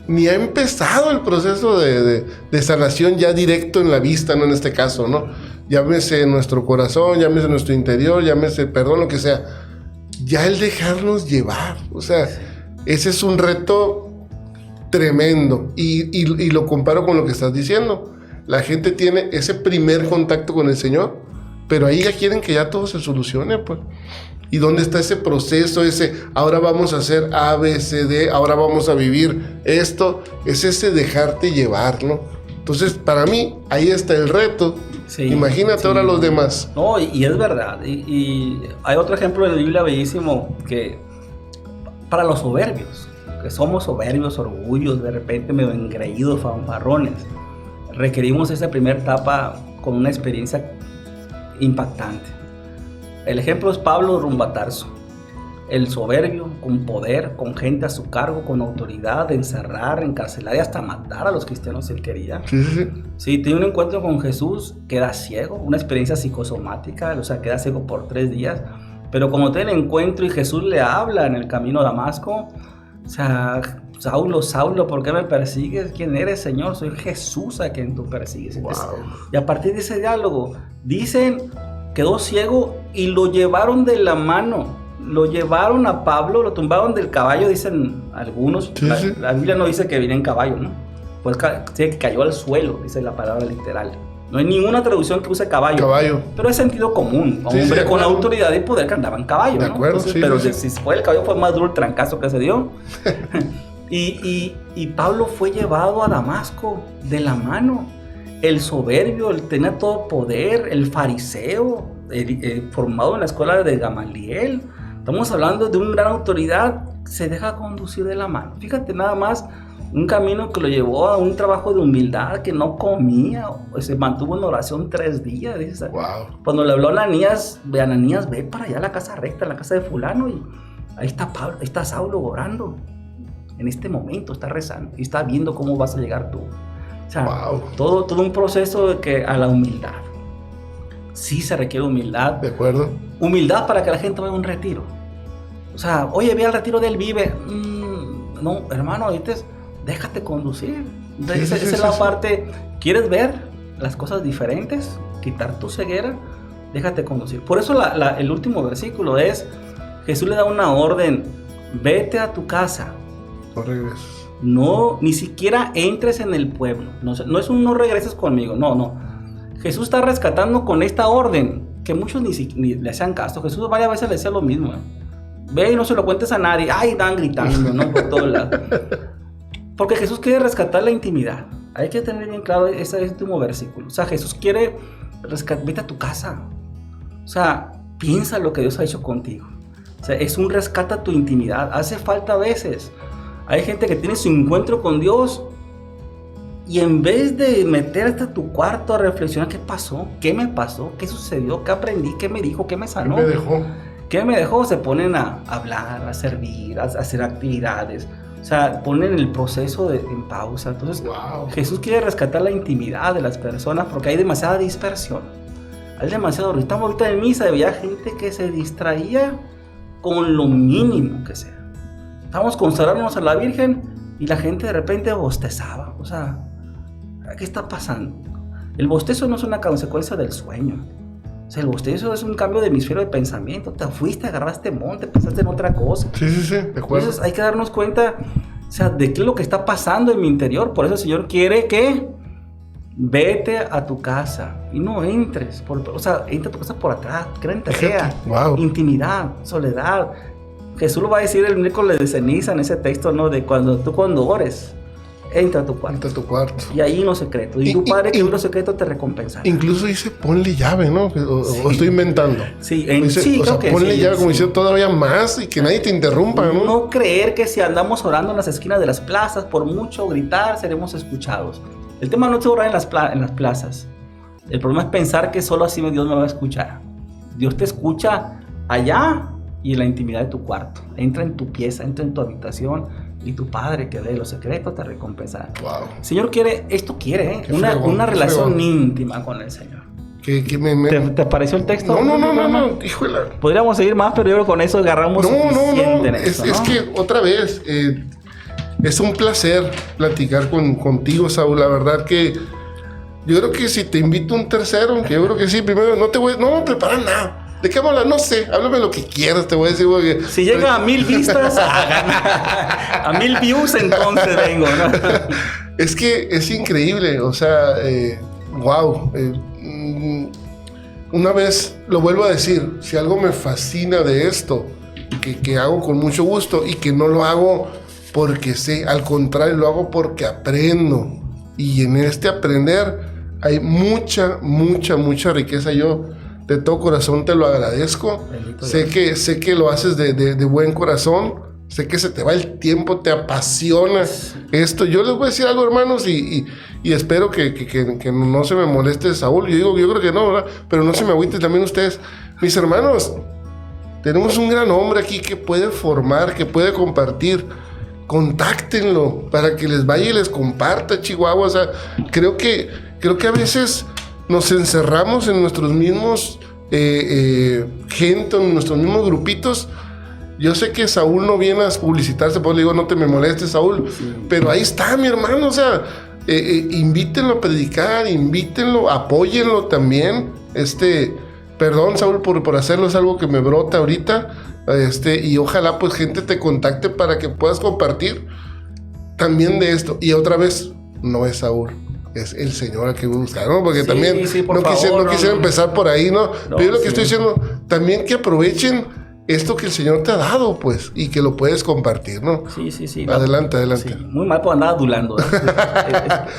ni ha empezado el proceso de sanación ya directo en la vista, ¿no? En este caso, ¿no? Llámese nuestro corazón, llámese nuestro interior, llámese perdón, lo que sea. Ya el dejarnos llevar. O sea, ese es un reto tremendo. Y lo comparo con lo que estás diciendo. La gente tiene ese primer contacto con el Señor, pero ahí ya quieren que ya todo se solucione, pues. ¿Y dónde está ese proceso, ahora vamos a hacer A, B, C, D, ahora vamos a vivir esto? Es ese dejarte llevar, ¿no? Entonces, para mí, ahí está el reto. Sí, imagínate ahora los demás. No, y es verdad. Y hay otro ejemplo de la Biblia bellísimo que para los soberbios, que somos soberbios, orgullos, de repente medio engreídos, fanfarrones, requerimos esa primera etapa con una experiencia impactante. El ejemplo es Pablo rumbo a Tarso. El soberbio, con poder, con gente a su cargo, con autoridad, de encerrar, encarcelar y hasta matar a los cristianos si él quería. Sí, tiene un encuentro con Jesús, queda ciego, una experiencia psicosomática, o sea, queda ciego por 3 días. Pero como tiene el encuentro y Jesús le habla en el camino a Damasco, o sea, Saulo, Saulo, ¿por qué me persigues? ¿Quién eres, Señor? Soy Jesús a quien tú persigues. Wow. Y a partir de ese diálogo, dicen, quedó ciego y lo llevaron de la mano. Lo llevaron a Pablo, lo tumbaron del caballo, dicen algunos. Sí, la Biblia no dice que viene en caballo, ¿no? Pues dice que cayó al suelo, dice la palabra literal. No hay ninguna traducción que use caballo. Pero es sentido común. Un hombre con autoridad y poder que andaba en caballo, de acuerdo, ¿no? Entonces, si fue el caballo, fue más duro el trancazo que se dio. y Pablo fue llevado a Damasco de la mano. El soberbio, el tenía todo poder, el fariseo, formado en la escuela de Gamaliel. Estamos hablando de una gran autoridad, se deja conducir de la mano. Fíjate nada más, un camino que lo llevó a un trabajo de humildad, que no comía, se mantuvo en oración 3 días. Dices, wow. Cuando le habló a Ananías, ve para allá a la casa recta, a la casa de fulano, y ahí está Pablo, ahí está Saulo orando. En este momento está rezando y está viendo cómo vas a llegar tú. O sea, wow. todo un proceso de que a la humildad. Sí se requiere humildad. De acuerdo. Humildad para que la gente vaya a un retiro. O sea, oye, ve al retiro del Vive. No, hermano, déjate conducir. Esa es la parte. ¿Quieres ver las cosas diferentes? Quitar tu ceguera. Déjate conducir. Por eso el último versículo es, Jesús le da una orden. Vete a tu casa. No regreses. No, ni siquiera entres en el pueblo. No es un no regreses conmigo. No. Jesús está rescatando con esta orden, que muchos ni le hacían caso. Jesús varias veces le decía lo mismo. Ve y no se lo cuentes a nadie. Ay, están gritando, ¿no? Por todos lados. Porque Jesús quiere rescatar la intimidad. Hay que tener bien claro ese último versículo. O sea, Jesús quiere vete a tu casa. O sea, piensa lo que Dios ha hecho contigo. O sea, es un rescata tu intimidad. Hace falta a veces. Hay gente que tiene su encuentro con Dios y en vez de meterte a tu cuarto a reflexionar qué pasó, qué me pasó, qué sucedió, qué aprendí, qué me dijo, qué me sanó, ¿Qué me dejó? Se ponen a hablar, a servir, a hacer actividades. O sea, ponen el proceso en pausa. Entonces, wow. Jesús quiere rescatar la intimidad de las personas porque hay demasiada dispersión. Hay demasiado. Estamos ahorita en misa y había gente que se distraía con lo mínimo que sea. Estamos consagrándonos a la Virgen y la gente de repente bostezaba. O sea, ¿qué está pasando? El bostezo no es una consecuencia del sueño. O sea, el bostezo es un cambio de hemisferio de pensamiento. Te fuiste, agarraste monte, pensaste en otra cosa. Sí, de acuerdo. Entonces hay que darnos cuenta, o sea, de qué es lo que está pasando en mi interior. Por eso el Señor quiere que vete a tu casa y no entres. O sea, entra a tu casa por atrás, créete sea. Wow. Intimidad, soledad. Jesús lo va a decir el miércoles de ceniza en ese texto, ¿no? De cuando ores. Entra a tu cuarto. Entra a tu cuarto. Y ahí no secreto. Y tu Padre que ve lo secreto te recompensará. Incluso dice, ponle llave, ¿no? O estoy inventando. Sí, dice, sí, o sea, que ponle sí, llave, sí. como diciendo todavía más y que nadie te interrumpa, ¿no? No creer que si andamos orando en las esquinas de las plazas, por mucho gritar, seremos escuchados. El tema no es orar en las plazas. El problema es pensar que solo así Dios me va a escuchar. Dios te escucha allá y en la intimidad de tu cuarto. Entra en tu pieza, entra en tu habitación. Y tu Padre que ve los secretos te recompensará. Wow. El Señor quiere una relación íntima con el Señor. ¿Te pareció el texto? No, híjole. Podríamos seguir más, pero yo creo que con eso agarramos suficiente en eso, es que otra vez es un placer platicar contigo, Saúl. La verdad que yo creo que si te invito un tercero, que yo creo que sí, primero no voy a preparar nada. ¿De qué vamos a hablar? No sé, háblame lo que quieras, te voy a decir. Porque... Si llega a 1000 vistas, a 1000 views, entonces vengo, ¿no? Es que es increíble, o sea, wow. una vez lo vuelvo a decir, si algo me fascina de esto, que hago con mucho gusto y que no lo hago porque sé, al contrario, lo hago porque aprendo. Y en este aprender hay mucha riqueza. Yo de todo corazón te lo agradezco. Sé que lo haces de buen corazón. Sé que se te va el tiempo, te apasiona esto. Yo les voy a decir algo, hermanos, y espero que no se me moleste Saúl. Yo creo que no, ¿verdad? Pero no se me agüiten también ustedes. Mis hermanos, tenemos un gran hombre aquí que puede formar, que puede compartir. Contáctenlo para que les vaya y les comparta, Chihuahua. O sea, creo que a veces nos encerramos en nuestros mismos gente, en nuestros mismos grupitos. Yo sé que Saúl no viene a publicitarse, pues le digo, no te me molestes, Saúl. Sí. Pero ahí está, mi hermano. O sea, invítenlo a predicar, invítenlo, apóyenlo también. Perdón, Saúl, por hacerlo, es algo que me brota ahorita. Y ojalá pues gente te contacte para que puedas compartir también de esto. Y otra vez, no es Saúl, es el Señor al que buscar, ¿no? Porque también no quisiera empezar por ahí, ¿no? Pero yo lo que estoy diciendo, también que aprovechen esto que el Señor te ha dado, pues, y que lo puedes compartir, ¿no? Sí. Adelante. Sí. Muy mal por andar adulando, ¿eh?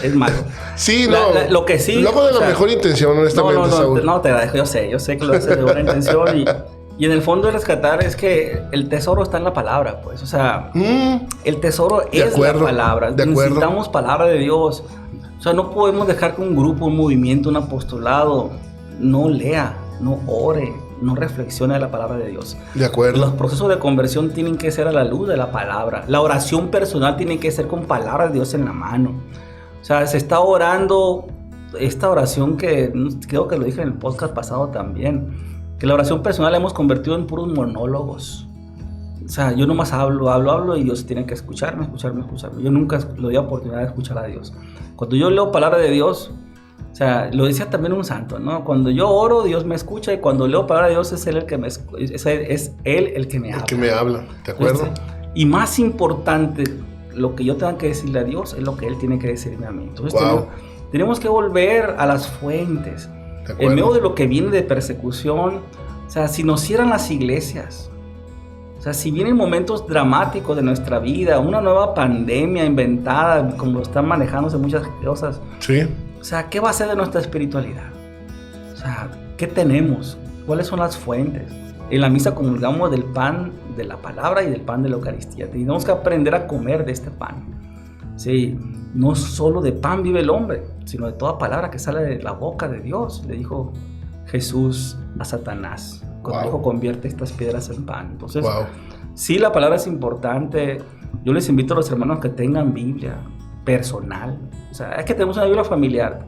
es malo. Sí, no. Lo que sí... Lo hago de la mejor intención, honestamente, Saúl. No, te agradezco, yo sé que lo haces de buena intención y en el fondo de rescatar es que el tesoro está en la palabra, pues. O sea, el tesoro es la palabra. Necesitamos palabra de Dios. O sea, no podemos dejar que un grupo, un movimiento, un apostolado no lea, no ore, no reflexione de la palabra de Dios. De acuerdo. Los procesos de conversión tienen que ser a la luz de la palabra. La oración personal tiene que ser con palabra de Dios en la mano. O sea, se está orando esta oración que creo que lo dije en el podcast pasado también. Que la oración personal la hemos convertido en puros monólogos. O sea, yo nomás hablo y Dios tiene que escucharme. Yo nunca le doy oportunidad de escuchar a Dios. Cuando yo leo palabra de Dios, o sea, lo decía también un santo, ¿no? Cuando yo oro, Dios me escucha, y cuando leo palabra de Dios es Él el que me habla. El que me habla, ¿de acuerdo? Y más importante, lo que yo tenga que decirle a Dios es lo que Él tiene que decirme a mí. Entonces tenemos que volver a las fuentes. En medio de lo que viene de persecución, o sea, si nos cierran las iglesias, o sea, si vienen momentos dramáticos de nuestra vida, una nueva pandemia inventada, como lo están manejándose muchas cosas, sí. O sea, ¿qué va a ser de nuestra espiritualidad? O sea, ¿qué tenemos? ¿Cuáles son las fuentes? En la misa comulgamos del pan de la palabra y del pan de la Eucaristía. Tenemos que aprender a comer de este pan. Sí, no solo de pan vive el hombre, sino de toda palabra que sale de la boca de Dios. Le dijo Jesús a Satanás, cuando dijo, convierte estas piedras en pan. Entonces, sí, la palabra es importante. Yo les invito a los hermanos que tengan Biblia personal. O sea, es que tenemos una Biblia familiar.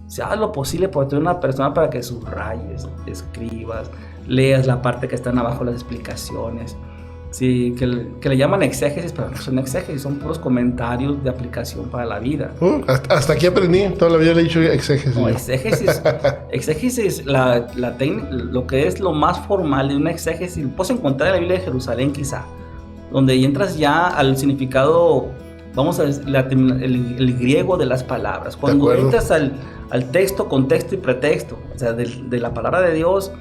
O sea, haz lo posible por tener una persona para que subrayes, escribas, leas la parte que están abajo, las explicaciones. Sí, que le llaman exégesis, pero no son exégesis, son puros comentarios de aplicación para la vida. Hasta aquí aprendí, toda la vida le he dicho exégesis. No, exégesis, lo que es lo más formal de una exégesis, lo puedes encontrar en la Biblia de Jerusalén quizá, donde entras ya al significado, vamos a decir, el griego de las palabras. Cuando entras al texto, contexto y pretexto, o sea, de la palabra de Dios,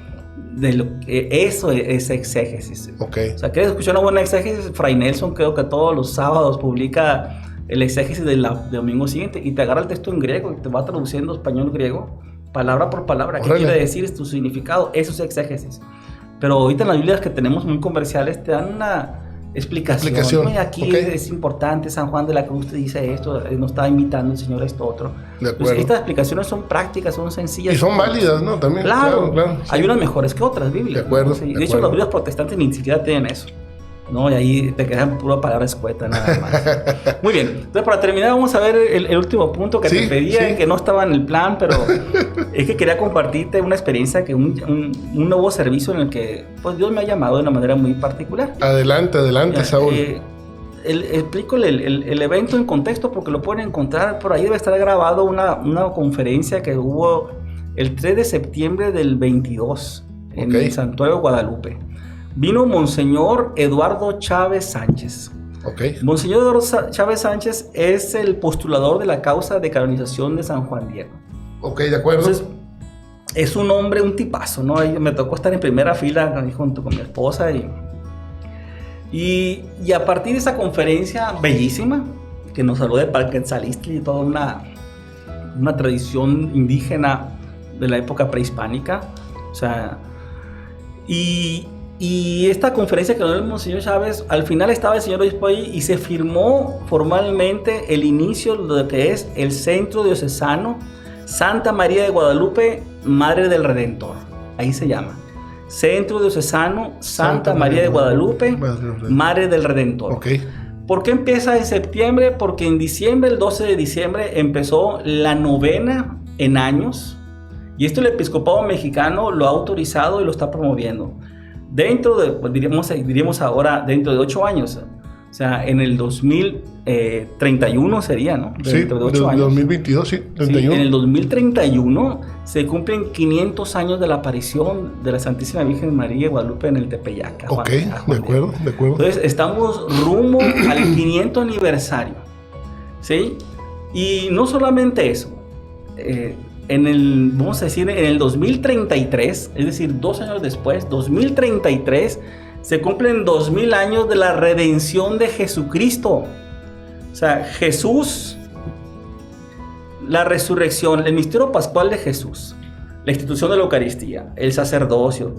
eso es exégesis. Okay. O sea, ¿quieres escuchar una buena exégesis? Fray Nelson creo que todos los sábados publica el exégesis del domingo siguiente y te agarra el texto en griego y te va traduciendo español-griego, palabra por palabra. ¿Qué quiere decir tu significado? Eso es exégesis. Pero ahorita en las Biblias que tenemos muy comerciales te dan una explicación. Y aquí es importante, San Juan de la Cruz te dice esto, nos está invitando el Señor a esto otro. Entonces, estas explicaciones son prácticas, son sencillas. Y son válidas, ¿no? También. Claro. Sí. Hay unas mejores que otras Biblias. De acuerdo. ¿No? Sí. De hecho, las Biblias protestantes ni siquiera tienen eso, ¿no? Y ahí te quedan pura palabra escueta nada más. Muy bien. Entonces, para terminar, vamos a ver el último punto que te pedía, que no estaba en el plan, pero es que quería compartirte una experiencia, que un nuevo servicio en el que pues, Dios me ha llamado de una manera muy particular. Adelante, Saúl. Explico el evento en contexto porque lo pueden encontrar por ahí. Debe estar grabado una conferencia que hubo el 3 de septiembre del 22 en el Santuario Guadalupe. Vino Monseñor Eduardo Chávez Sánchez. Monseñor Eduardo Chávez Sánchez es el postulador de la causa de canonización de San Juan Diego. De acuerdo. Entonces, es un hombre, un tipazo, ¿no? Me tocó estar en primera fila junto con mi esposa y a partir de esa conferencia bellísima, que nos habló de Palquetzalistli y toda una tradición indígena de la época prehispánica, o sea, y esta conferencia que dio el Monseñor Chávez, al final estaba el señor obispo ahí y se firmó formalmente el inicio de lo que es el Centro Diocesano Santa María de Guadalupe, Madre del Redentor. Ahí se llama. Centro Diocesano Santa María de Guadalupe, Madre del Redentor. Okay. ¿Por qué empieza en septiembre? Porque en diciembre, el 12 de diciembre, empezó la novena en años. Y esto el episcopado mexicano lo ha autorizado y lo está promoviendo. Dentro de, pues diríamos ahora, dentro de 8 años. O sea, en el 2031 sería, ¿no? Dentro sí, de 8 años. 2022, sí, 31. Sí, en el 2031 se cumplen 500 años de la aparición de la Santísima Virgen María de Guadalupe en el Tepeyac. Ok, de acuerdo. Entonces, estamos rumbo al 500 aniversario, ¿sí? Y no solamente eso, vamos a decir, en el 2033, es decir, 2 años después, 2033, se cumplen 2000 años de la redención de Jesucristo. O sea, Jesús, la resurrección, el misterio pascual de Jesús, la institución de la Eucaristía, el sacerdocio,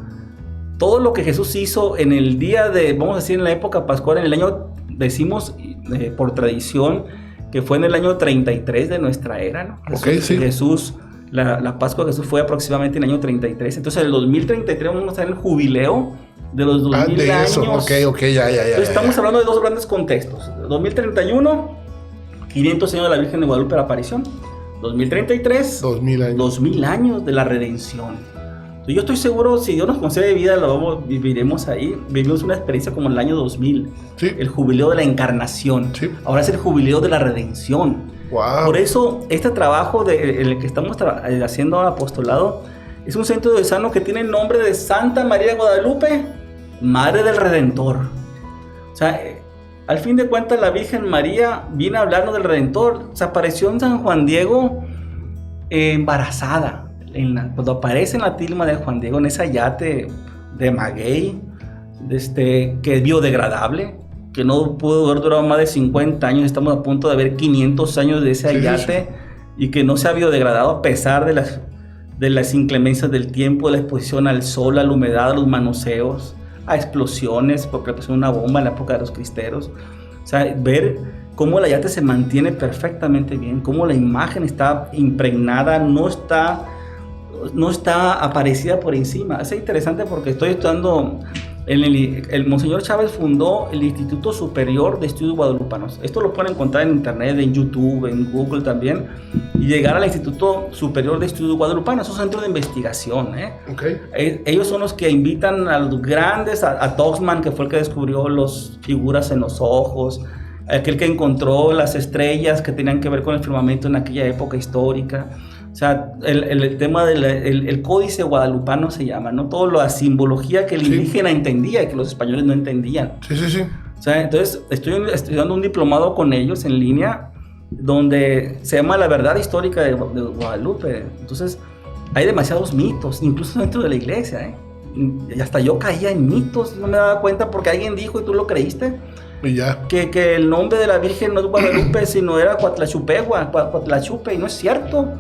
todo lo que Jesús hizo en el día de, vamos a decir, en la época pascual, en el año, decimos por tradición, que fue en el año 33 de nuestra era, ¿no? Jesús, la Pascua de Jesús fue aproximadamente en el año 33. Entonces, en el 2033 vamos a estar en el jubileo de los 2000 de años. eso. Ok, ya. Entonces, estamos hablando de 2 grandes contextos. 2031, 500 años de la Virgen de Guadalupe, la aparición. 2033, 2000 años de la redención. Entonces, yo estoy seguro, si Dios nos concede vida, viviremos ahí. Vivimos una experiencia como el año 2000. Sí. El jubileo de la encarnación. Sí. Ahora es el jubileo de la redención. Wow. Por eso, este trabajo en el que estamos haciendo apostolado es un centro diocesano que tiene el nombre de Santa María de Guadalupe, Madre del Redentor. O sea, al fin de cuentas, la Virgen María viene a hablarnos del Redentor. Se apareció en San Juan Diego embarazada. Cuando aparece en la tilma de Juan Diego, en esa yate de maguey, que es biodegradable, que no pudo haber durado más de 50 años, estamos a punto de ver 500 años de ese yate, y que no se ha biodegradado a pesar de las inclemencias del tiempo, de la exposición al sol, a la humedad, a los manoseos, a explosiones, porque pasó una bomba en la época de los cristeros. O sea, ver cómo la yate se mantiene perfectamente bien, cómo la imagen está impregnada, no está aparecida por encima. Es interesante porque estoy estudiando. El Monseñor Chávez fundó el Instituto Superior de Estudios Guadalupanos. Esto lo pueden encontrar en internet, en YouTube, en Google también. Y llegar al Instituto Superior de Estudios Guadalupanos, es un centro de investigación. Okay. Ellos son los que invitan a los grandes, a Toxman, que fue el que descubrió las figuras en los ojos, aquel que encontró las estrellas que tenían que ver con el firmamento en aquella época histórica. O sea, el tema del códice guadalupano se llama, ¿no? Toda la simbología que el indígena entendía y que los españoles no entendían. Sí. O sea, entonces estoy estudiando un diplomado con ellos en línea donde se llama La Verdad Histórica de Guadalupe. Entonces, hay demasiados mitos, incluso dentro de la iglesia, Y hasta yo caía en mitos, no me daba cuenta porque alguien dijo y tú lo creíste. Y ya. Que el nombre de la Virgen no es Guadalupe, sino era Cuatlachupe, y no es cierto.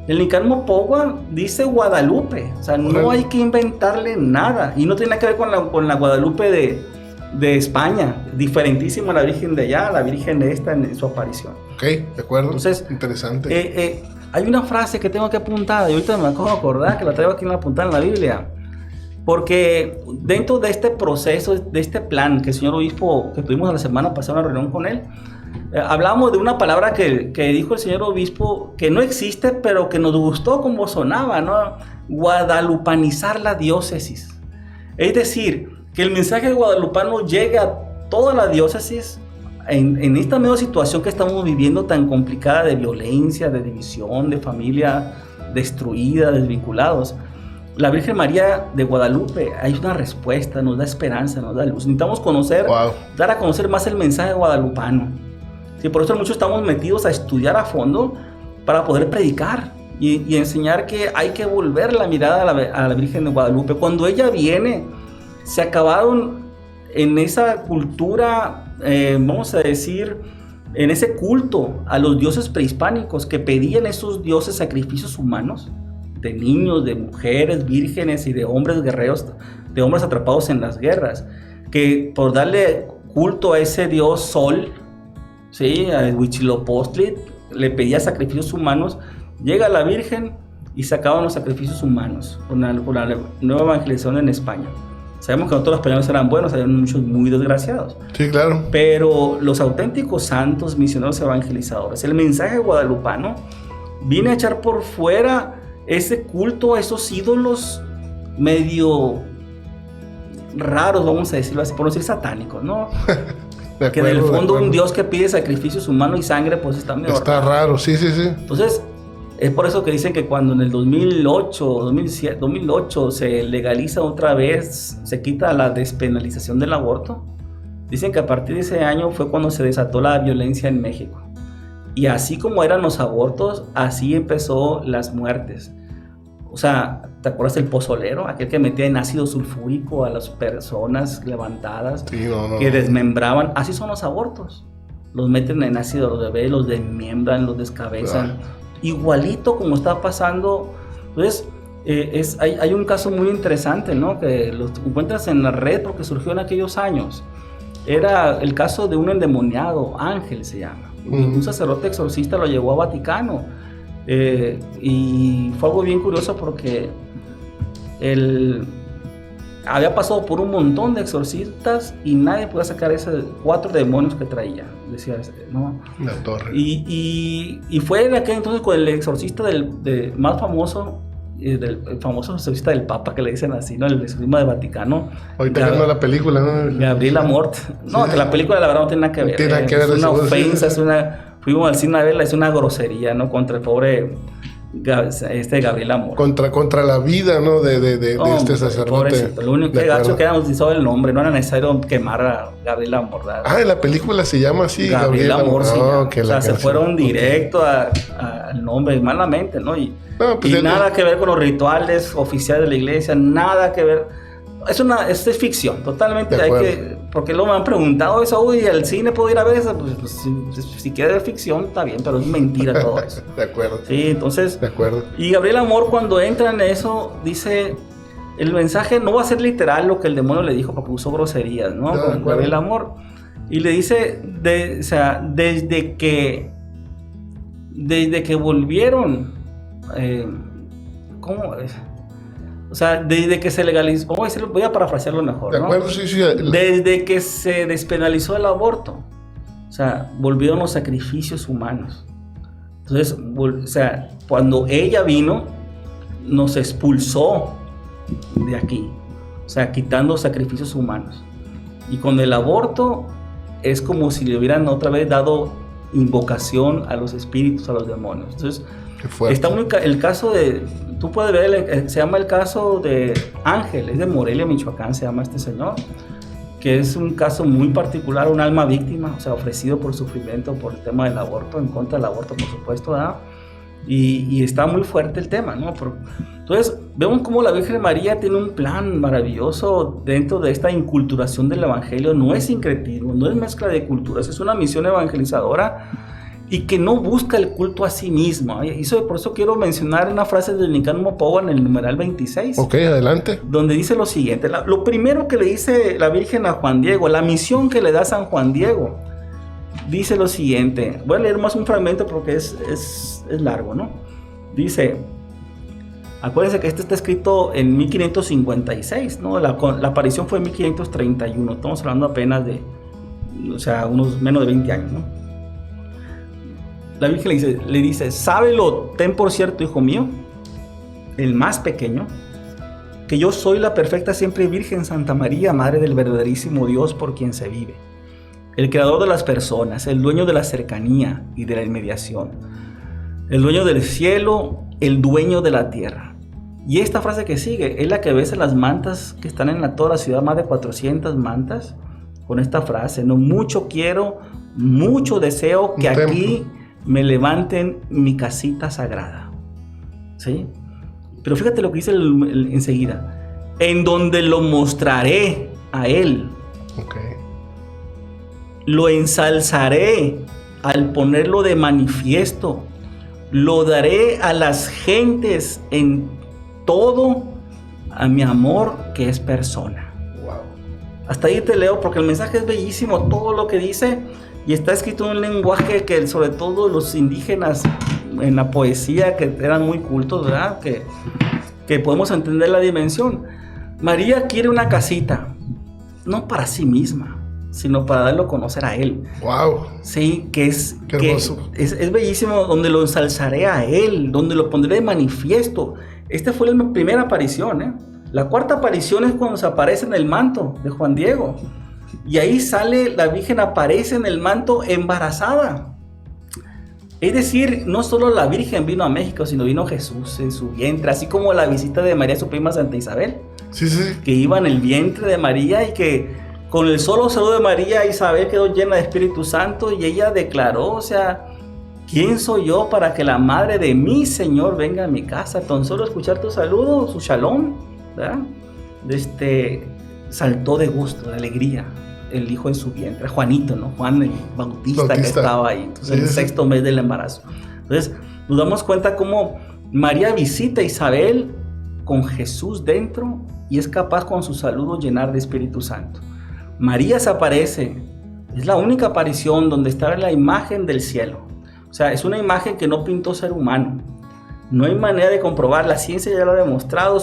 El Nicanor Pogua dice Guadalupe, o sea, no hay que inventarle nada, y no tiene que ver con la Guadalupe de España, diferentísima la Virgen de allá, la Virgen de esta en su aparición. Ok, de acuerdo. Entonces, interesante. Hay una frase que tengo que apuntar, y ahorita me acabo de acordar que la traigo aquí en la apuntada en la Biblia, porque dentro de este proceso, de este plan que el señor obispo, que tuvimos la semana pasada una reunión con él, hablamos de una palabra que dijo el señor obispo que no existe, pero que nos gustó como sonaba, ¿no? Guadalupanizar la diócesis. Es decir, que el mensaje guadalupano llegue a toda la diócesis en esta nueva situación que estamos viviendo tan complicada de violencia, de división, de familia destruida, desvinculados. La Virgen María de Guadalupe, hay una respuesta, nos da esperanza, nos da luz. Necesitamos conocer, dar a conocer más el mensaje guadalupano. Sí, por eso muchos estamos metidos a estudiar a fondo para poder predicar y enseñar que hay que volver la mirada a la Virgen de Guadalupe. Cuando ella viene, se acabaron en esa cultura, vamos a decir, en ese culto a los dioses prehispánicos que pedían esos dioses sacrificios humanos, de niños, de mujeres, vírgenes y de hombres guerreros, de hombres atrapados en las guerras, que por darle culto a ese dios Sol, ¿sí? A Huitzilopochtli, le pedía sacrificios humanos. Llega la Virgen y se acaban los sacrificios humanos con la nueva evangelización en España. Sabemos que no todos los españoles eran buenos, había muchos muy desgraciados. Sí, claro. Pero los auténticos santos, misioneros evangelizadores, el mensaje guadalupano viene a echar por fuera ese culto a esos ídolos medio raros, vamos a decirlo así, por no decir satánicos, ¿no? Que en el fondo un Dios que pide sacrificios humanos y sangre, pues está medio raro, sí. Entonces, es por eso que dicen que cuando en el 2008 se legaliza otra vez, se quita la despenalización del aborto, dicen que a partir de ese año fue cuando se desató la violencia en México. Y así como eran los abortos, así empezó las muertes. O sea, ¿te acuerdas del pozolero? Aquel que metía en ácido sulfúrico a las personas levantadas, sí, que desmembraban. Así son los abortos. Los meten en ácido a los bebés, los desmiembran, los descabezan. Igualito como está pasando. Entonces, hay un caso muy interesante, ¿no? Que lo encuentras en la red porque surgió en aquellos años. Era el caso de un endemoniado, Ángel se llama. Un sacerdote exorcista lo llevó a Vaticano. Y fue algo bien curioso porque él había pasado por un montón de exorcistas y nadie podía sacar esos 4 demonios que traía, decía, ¿no? La torre. Y fue en aquel entonces con el exorcista más famoso, el famoso exorcista del Papa, que le dicen así, ¿no? El exorcismo de Vaticano. Ahorita viendo la película, ¿no? Gabriel Amort. No, que la película la verdad no tiene nada que ver. No tiene nada que ver. Es una ofensa, fuimos al cine a verla, es una grosería, ¿no? Contra el pobre Gabriel Amor. Contra la vida, ¿no? De este sacerdote. Pobrecito. Lo único que gacho que era utilizado el nombre, no era necesario quemar a Gabriel Amor, ¿verdad? Ah, en la película se llama así, Gabriel Amor. Sí, o sea, se fueron directo al nombre, malamente, ¿no? Y pues nada que ver con los rituales oficiales de la iglesia, nada que ver. Es ficción, totalmente. Porque luego me han preguntado eso, uy, ¿al cine puedo ir a ver eso? Pues si quieres ver ficción, está bien, pero es mentira todo eso. De acuerdo. Sí, entonces. De acuerdo. Y Gabriel Amor, cuando entra en eso, dice: el mensaje no va a ser literal lo que el demonio le dijo, porque usó groserías, ¿no? Con Gabriel Amor. Y le dice: desde que volvieron. ¿Cómo es? O sea, desde que se legalizó, voy a parafrasearlo mejor, ¿no? De acuerdo, sí. Desde que se despenalizó el aborto, o sea, volvieron los sacrificios humanos. Entonces, o sea, cuando ella vino, nos expulsó de aquí, o sea, quitando sacrificios humanos. Y con el aborto es como si le hubieran otra vez dado invocación a los espíritus, a los demonios. Entonces, está el caso de, tú puedes ver, se llama el caso de Ángel, es de Morelia, Michoacán, se llama este señor, que es un caso muy particular, un alma víctima, o sea, ofrecido por sufrimiento por el tema del aborto, en contra del aborto, por supuesto, ¿verdad? Y está muy fuerte el tema, ¿no? Entonces, vemos cómo la Virgen María tiene un plan maravilloso dentro de esta inculturación del Evangelio. No es sincretismo, no es mezcla de culturas, es una misión evangelizadora y que no busca el culto a sí misma. Y por eso quiero mencionar una frase de Nicano Powa en el numeral 26. Ok, adelante. Donde dice lo siguiente: lo primero que le dice la Virgen a Juan Diego, la misión que le da San Juan Diego, dice lo siguiente. Voy a leer más un fragmento porque es largo, ¿no? Dice, acuérdense que este está escrito en 1556, ¿no? La aparición fue en 1531. Estamos hablando apenas de, o sea, unos menos de 20 años, ¿no? La Virgen le dice, sábelo, ten por cierto, hijo mío, el más pequeño, que yo soy la perfecta siempre Virgen Santa María, Madre del verdaderísimo Dios por quien se vive, el creador de las personas, el dueño de la cercanía y de la inmediación, el dueño del cielo, el dueño de la tierra. Y esta frase que sigue es la que ves en las mantas que están en toda la ciudad, más de 400 mantas, con esta frase, no mucho quiero, mucho deseo que aquí me levanten mi casita sagrada. ¿sí? Pero fíjate lo que dice enseguida. En donde lo mostraré a él. Ok. Lo ensalzaré al ponerlo de manifiesto. Lo daré a las gentes en todo a mi amor que es persona. Wow. Hasta ahí te leo porque el mensaje es bellísimo, todo lo que dice, y está escrito en un lenguaje que sobre todo los indígenas en la poesía, que eran muy cultos, ¿verdad? Que podemos entender la dimensión. María quiere una casita, no para sí misma, sino para darlo a conocer a él. Wow. Sí, que es bellísimo, donde lo ensalzaré a él, donde lo pondré de manifiesto. Esta fue la primera aparición, ¿eh? La cuarta aparición es cuando se aparece en el manto de Juan Diego. Y ahí sale, la Virgen aparece en el manto embarazada. Es decir, no solo la Virgen vino a México, sino vino Jesús en su vientre, así como la visita de María, su prima Santa Isabel. Sí, sí. Que iba en el vientre de María y que con el solo saludo de María, Isabel quedó llena de Espíritu Santo y ella declaró, o sea, ¿quién soy yo para que la madre de mi Señor venga a mi casa? Tan solo escuchar tu saludo, su shalom, ¿verdad? Saltó de gusto, de alegría, el hijo en su vientre, Juanito, ¿no? Juan el Bautista. Que estaba ahí, entonces, sí, el sexto mes del embarazo. Entonces, nos damos cuenta cómo María visita a Isabel con Jesús dentro y es capaz con su saludo llenar de Espíritu Santo. María se aparece, es la única aparición donde está la imagen del cielo. O sea, es una imagen que no pintó ser humano. No hay manera de comprobar, la ciencia ya lo ha demostrado,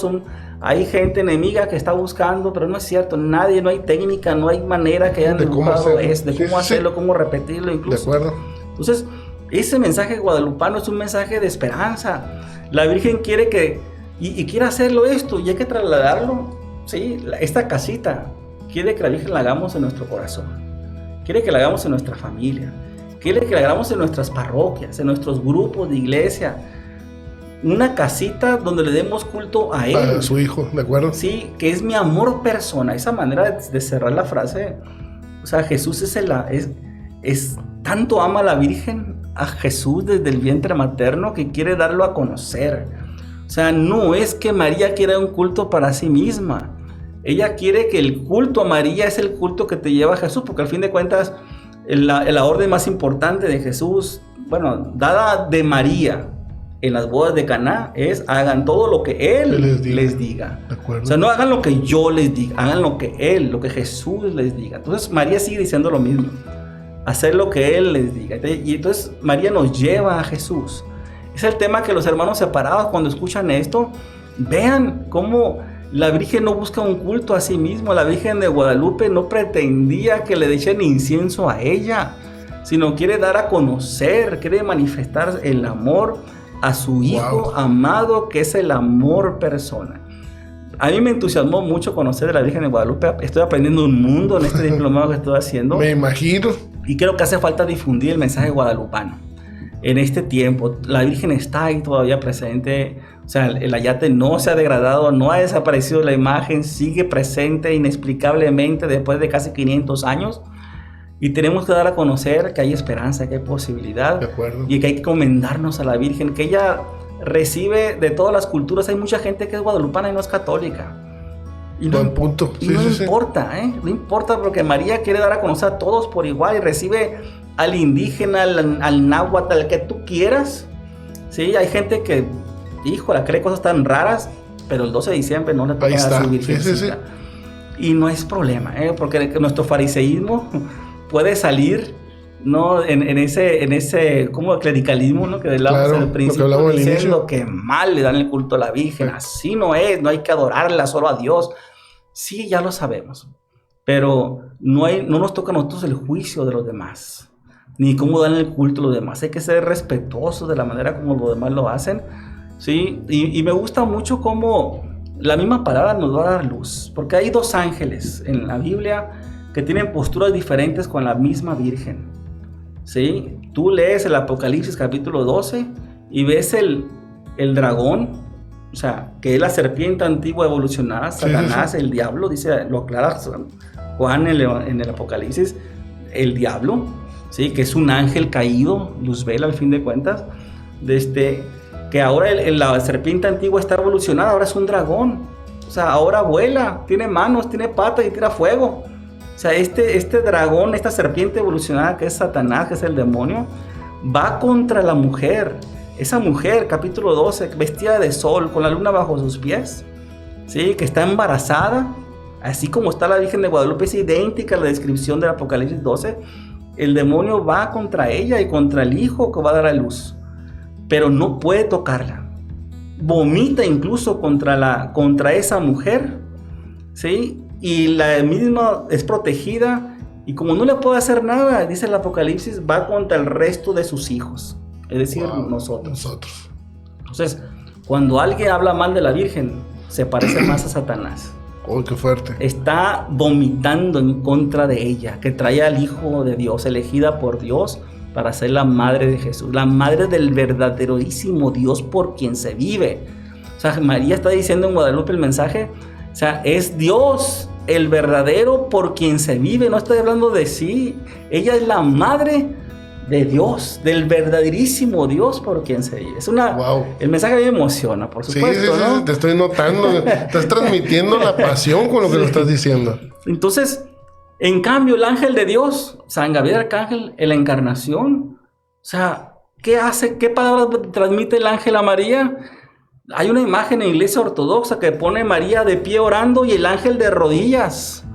hay gente enemiga que está buscando, pero no es cierto, no hay técnica, no hay manera que hayan dibujado de cómo hacerlo, cómo repetirlo incluso. De acuerdo. Entonces, ese mensaje guadalupano es un mensaje de esperanza. La Virgen quiere y quiere hacerlo esto, y hay que trasladarlo, ¿sí? Esta casita, quiere que la Virgen la hagamos en nuestro corazón, quiere que la hagamos en nuestra familia, quiere que la hagamos en nuestras parroquias, en nuestros grupos de iglesia, una casita donde le demos culto a él. A su hijo, ¿de acuerdo? Sí, que es mi amor persona, esa manera de cerrar la frase. O sea, Jesús es tanto ama a la Virgen, a Jesús desde el vientre materno, que quiere darlo a conocer. O sea, no es que María quiera un culto para sí misma. Ella quiere que el culto a María es el culto que te lleva a Jesús, porque al fin de cuentas, la orden más importante de Jesús, bueno, dada de María en las bodas de Caná, es hagan todo lo que Él les diga. De acuerdo. O sea, no hagan lo que yo les diga, hagan lo que Jesús les diga. Entonces María sigue diciendo lo mismo, hacer lo que Él les diga. Y entonces María nos lleva a Jesús. Es el tema que los hermanos separados, cuando escuchan esto, vean cómo la Virgen no busca un culto a sí misma. La Virgen de Guadalupe no pretendía que le echen incienso a ella, sino quiere dar a conocer, quiere manifestar el amor a su Hijo amado, que es el amor persona. A mí me entusiasmó mucho conocer de la Virgen de Guadalupe. Estoy aprendiendo un mundo en este diplomado que estoy haciendo. Me imagino. Y creo que hace falta difundir el mensaje guadalupano. En este tiempo, la Virgen está ahí todavía presente. O sea, el ayate no se ha degradado, no ha desaparecido la imagen, sigue presente inexplicablemente después de casi 500 años. Y tenemos que dar a conocer que hay esperanza, que hay posibilidad. De acuerdo. Y que hay que comendarnos a la Virgen, que ella recibe de todas las culturas. Hay mucha gente que es guadalupana y no es católica. Y Buen punto. Y no importa, ¿eh? No importa, porque María quiere dar a conocer a todos por igual y recibe al indígena, al náhuatl, al que tú quieras. Sí, hay gente que, híjole, cree cosas tan raras, pero el 12 de diciembre no le toca a su virgencita. Sí. Y no es problema, porque nuestro fariseísmo puede salir, ¿no? en ese como clericalismo, ¿no? Que hablamos al principio, diciendo que mal le dan el culto a la Virgen. Así no es, no hay que adorarla solo a Dios. Sí, ya lo sabemos, pero no nos toca a nosotros el juicio de los demás, ni cómo dan el culto a los demás. Hay que ser respetuosos de la manera como los demás lo hacen, ¿sí? Y me gusta mucho cómo la misma palabra nos va a dar luz, porque hay dos ángeles en la Biblia que tienen posturas diferentes con la misma Virgen, ¿sí? Tú lees el Apocalipsis capítulo 12 y ves el dragón, o sea, que es la serpiente antigua evolucionada, Satanás, el diablo, dice, lo aclara Juan en el Apocalipsis, el diablo, ¿sí? Que es un ángel caído, Luzbel al fin de cuentas, que ahora la serpiente antigua está evolucionada, ahora es un dragón. O sea, ahora vuela, tiene manos, tiene patas y tira fuego. O sea, este dragón, esta serpiente evolucionada que es Satanás, que es el demonio, va contra la mujer. Esa mujer, capítulo 12, vestida de sol, con la luna bajo sus pies, ¿sí? Que está embarazada, así como está la Virgen de Guadalupe, es idéntica a la descripción del Apocalipsis 12. El demonio va contra ella y contra el hijo que va a dar a luz, pero no puede tocarla. Vomita incluso contra esa mujer, ¿sí? Y la misma es protegida, y como no le puede hacer nada, dice el Apocalipsis, va contra el resto de sus hijos, es decir, nosotros. Entonces, cuando alguien habla mal de la Virgen, se parece más a Satanás. ¡Oh, qué fuerte! Está vomitando en contra de ella, que trae al Hijo de Dios, elegida por Dios para ser la madre de Jesús, la madre del verdaderísimo Dios por quien se vive. O sea, María está diciendo en Guadalupe el mensaje, o sea, es Dios el verdadero por quien se vive, no estoy hablando de sí. Ella es la madre de Dios, del verdaderísimo Dios por quien se vive. El mensaje a mí me emociona, por supuesto, sí, ¿no? Te estoy notando, estás transmitiendo la pasión con lo que lo estás diciendo. Entonces, en cambio, el ángel de Dios, San Gabriel Arcángel, en la encarnación, o sea, ¿qué hace? ¿Qué palabras transmite el ángel a María? Hay una imagen en la iglesia ortodoxa que pone María de pie orando y el ángel de rodillas.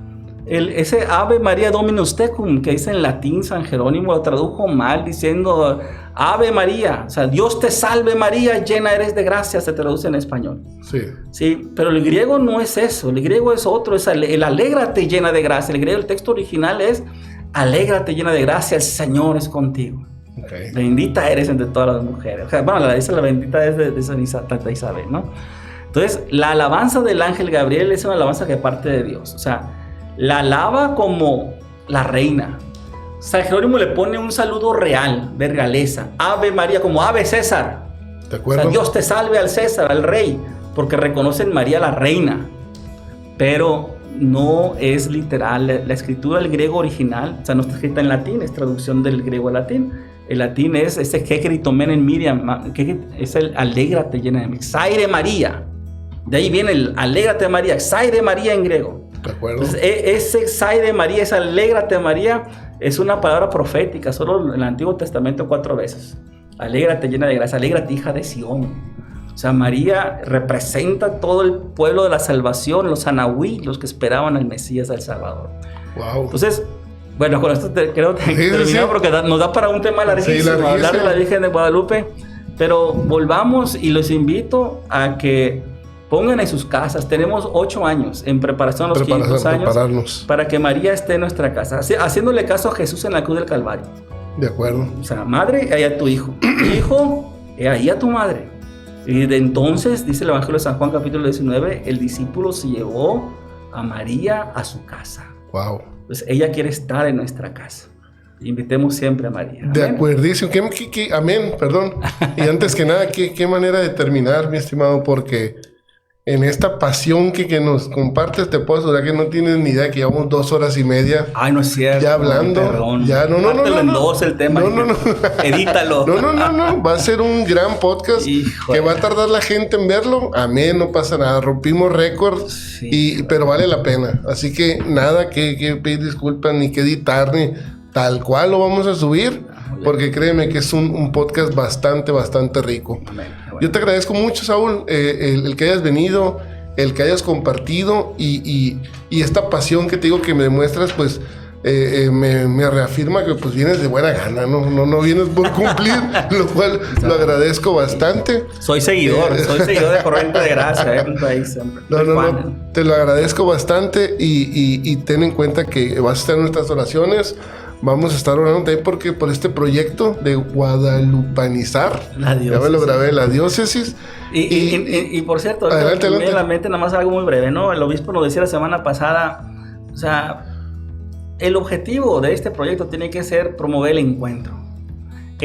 Ese Ave María Dominus Tecum, que dice en latín San Jerónimo, lo tradujo mal diciendo Ave María. O sea, Dios te salve María, llena eres de gracia, se traduce en español. Sí, pero el griego no es eso, el griego es otro, es el alégrate llena de gracia. El griego, el texto original es alégrate llena de gracia, el Señor es contigo. Okay. Bendita eres entre todas las mujeres. O sea, bueno, la bendita es de Santa Isabel, ¿no? Entonces, la alabanza del ángel Gabriel es una alabanza que parte de Dios. O sea, la alaba como la reina. San Jerónimo le pone un saludo real, de realeza. Ave María, como Ave César. ¿De acuerdo? O sea, Dios te salve al César, al rey, porque reconocen María la reina. Pero no es literal. La escritura del griego original, o sea, no está escrita en latín, es traducción del griego al latín. El latín es ese Kekeritomen en Miriam, es el alégrate llena de Exaire María. De ahí viene el alégrate María, Exaire María en griego. ¿De acuerdo? Entonces, ese Exaire María, esa alégrate María, es una palabra profética, solo en el Antiguo Testamento 4 veces. Alégrate llena de gracia, alégrate hija de Sión. O sea, María representa todo el pueblo de la salvación, los anahuí, los que esperaban al Mesías, al Salvador. Wow. Entonces, bueno, con esto creo que terminamos porque nos da para un tema larguísimo, hablar de la Virgen de Guadalupe. Pero volvamos y los invito a que pongan en sus casas. Tenemos 8 años en preparación, los 500 años, para que María esté en nuestra casa, haciéndole caso a Jesús en la cruz del Calvario. De acuerdo. O sea, madre, ahí a tu hijo. Hijo, ahí a tu madre. Y de entonces, dice el Evangelio de San Juan, capítulo 19, el discípulo se llevó a María a su casa. Wow. Pues ella quiere estar en nuestra casa. Invitemos siempre a María. ¿Amén? De acuerdísimo. Amén, perdón. Y antes que nada, qué manera de terminar, mi estimado, porque en esta pasión que nos compartes, te puedo asegurar que no tienes ni idea que llevamos 2 horas y media. Ay, no es cierto. Ya hablando. Perdón. Ya, no. En 2 el tema. No. Edítalo. No. Va a ser un gran podcast. Híjole. Que va a tardar la gente en verlo. Amén, no pasa nada. Rompimos récord. Sí. Pero vale la pena. Así que nada que pedir disculpas, ni que editar, ni tal cual lo vamos a subir. Porque créeme que es un podcast bastante rico. Amén. Bueno. Yo te agradezco mucho, Saúl, el que hayas venido, el que hayas compartido y esta pasión que te digo que me demuestras, pues me reafirma que pues vienes de buena gana, no vienes por cumplir, lo cual lo agradezco bastante. Soy seguidor de Corriente de Gracia, ahí siempre. No, te lo agradezco bastante y ten en cuenta que vas a estar en nuestras oraciones. Vamos a estar orando también porque por este proyecto de guadalupanizar, ya me lo grabé, la diócesis. Y por cierto, adelante. Me viene a la mente nada más algo muy breve, ¿no? El obispo nos decía la semana pasada, o sea, el objetivo de este proyecto tiene que ser promover el encuentro.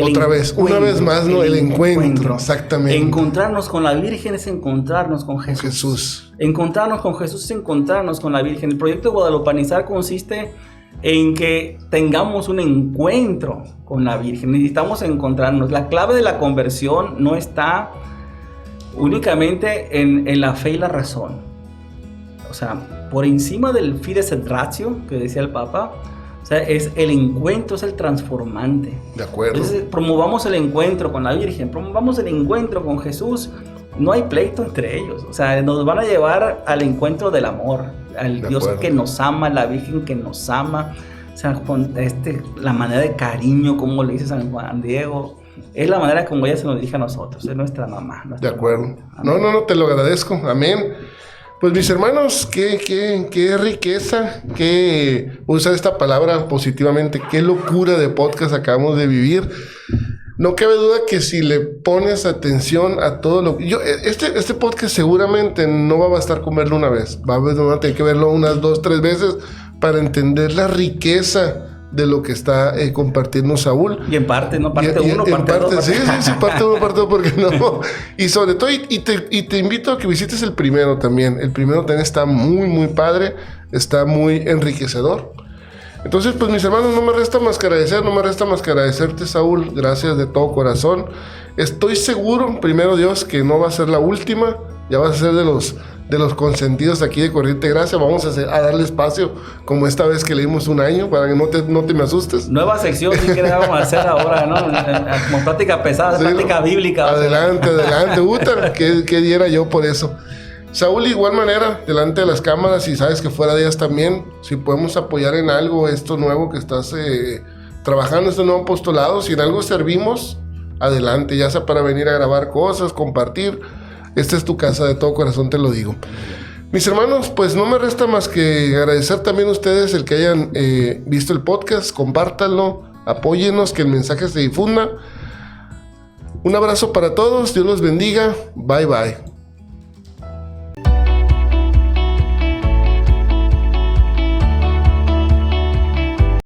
Una vez más, ¿no? El encuentro, exactamente. Encontrarnos con la Virgen es encontrarnos con Jesús. Encontrarnos con Jesús es encontrarnos con la Virgen. El proyecto de guadalupanizar consiste en que tengamos un encuentro con la Virgen. Necesitamos encontrarnos. La clave de la conversión no está únicamente en la fe y la razón. O sea, por encima del fides et ratio, que decía el Papa, o sea, es el encuentro, es el transformante. De acuerdo. Entonces, promovamos el encuentro con la Virgen, promovamos el encuentro con Jesús. No hay pleito entre ellos. O sea, nos van a llevar al encuentro del amor, al Dios que nos ama, la Virgen que nos ama. O sea, con la manera de cariño, como le dice San Juan Diego, es la manera como ella se nos dirige a nosotros, es nuestra mamá. De acuerdo. No, te lo agradezco. Amén. Pues mis hermanos, qué riqueza, usar esta palabra positivamente, qué locura de podcast acabamos de vivir. No cabe duda que si le pones atención a todo lo que... Este podcast seguramente no va a bastar con verlo una vez. Vamos a tener que verlo unas 2, 3 veces para entender la riqueza de lo que está compartiendo Saúl. Y en parte, ¿no? Parte 1, parte 2. Sí, parte 1, parte 2, porque no. Y sobre todo, y te invito a que visites el primero también. El primero también está muy, muy padre. Está muy enriquecedor. Entonces, pues mis hermanos, no me resta más que agradecerte, Saúl. Gracias de todo corazón. Estoy seguro, primero Dios, que no va a ser la última. Ya vas a ser de los consentidos aquí de Corriente Gracia. Vamos a darle espacio, como esta vez que leímos 1 año, para que no te me asustes. Nueva sección, si quieres, vamos a hacer ahora, ¿no? Como práctica pesada, sí, práctica bíblica. Adelante. Uta, ¿qué diera yo por eso? Saúl, de igual manera, delante de las cámaras, y sabes que fuera de ellas también, si podemos apoyar en algo esto nuevo que estás trabajando, este nuevo apostolado, si en algo servimos, adelante, ya sea para venir a grabar cosas, compartir. Esta es tu casa, de todo corazón te lo digo. Mis hermanos, pues no me resta más que agradecer también a ustedes el que hayan visto el podcast. Compártanlo, apóyennos, que el mensaje se difunda. Un abrazo para todos, Dios los bendiga, bye bye.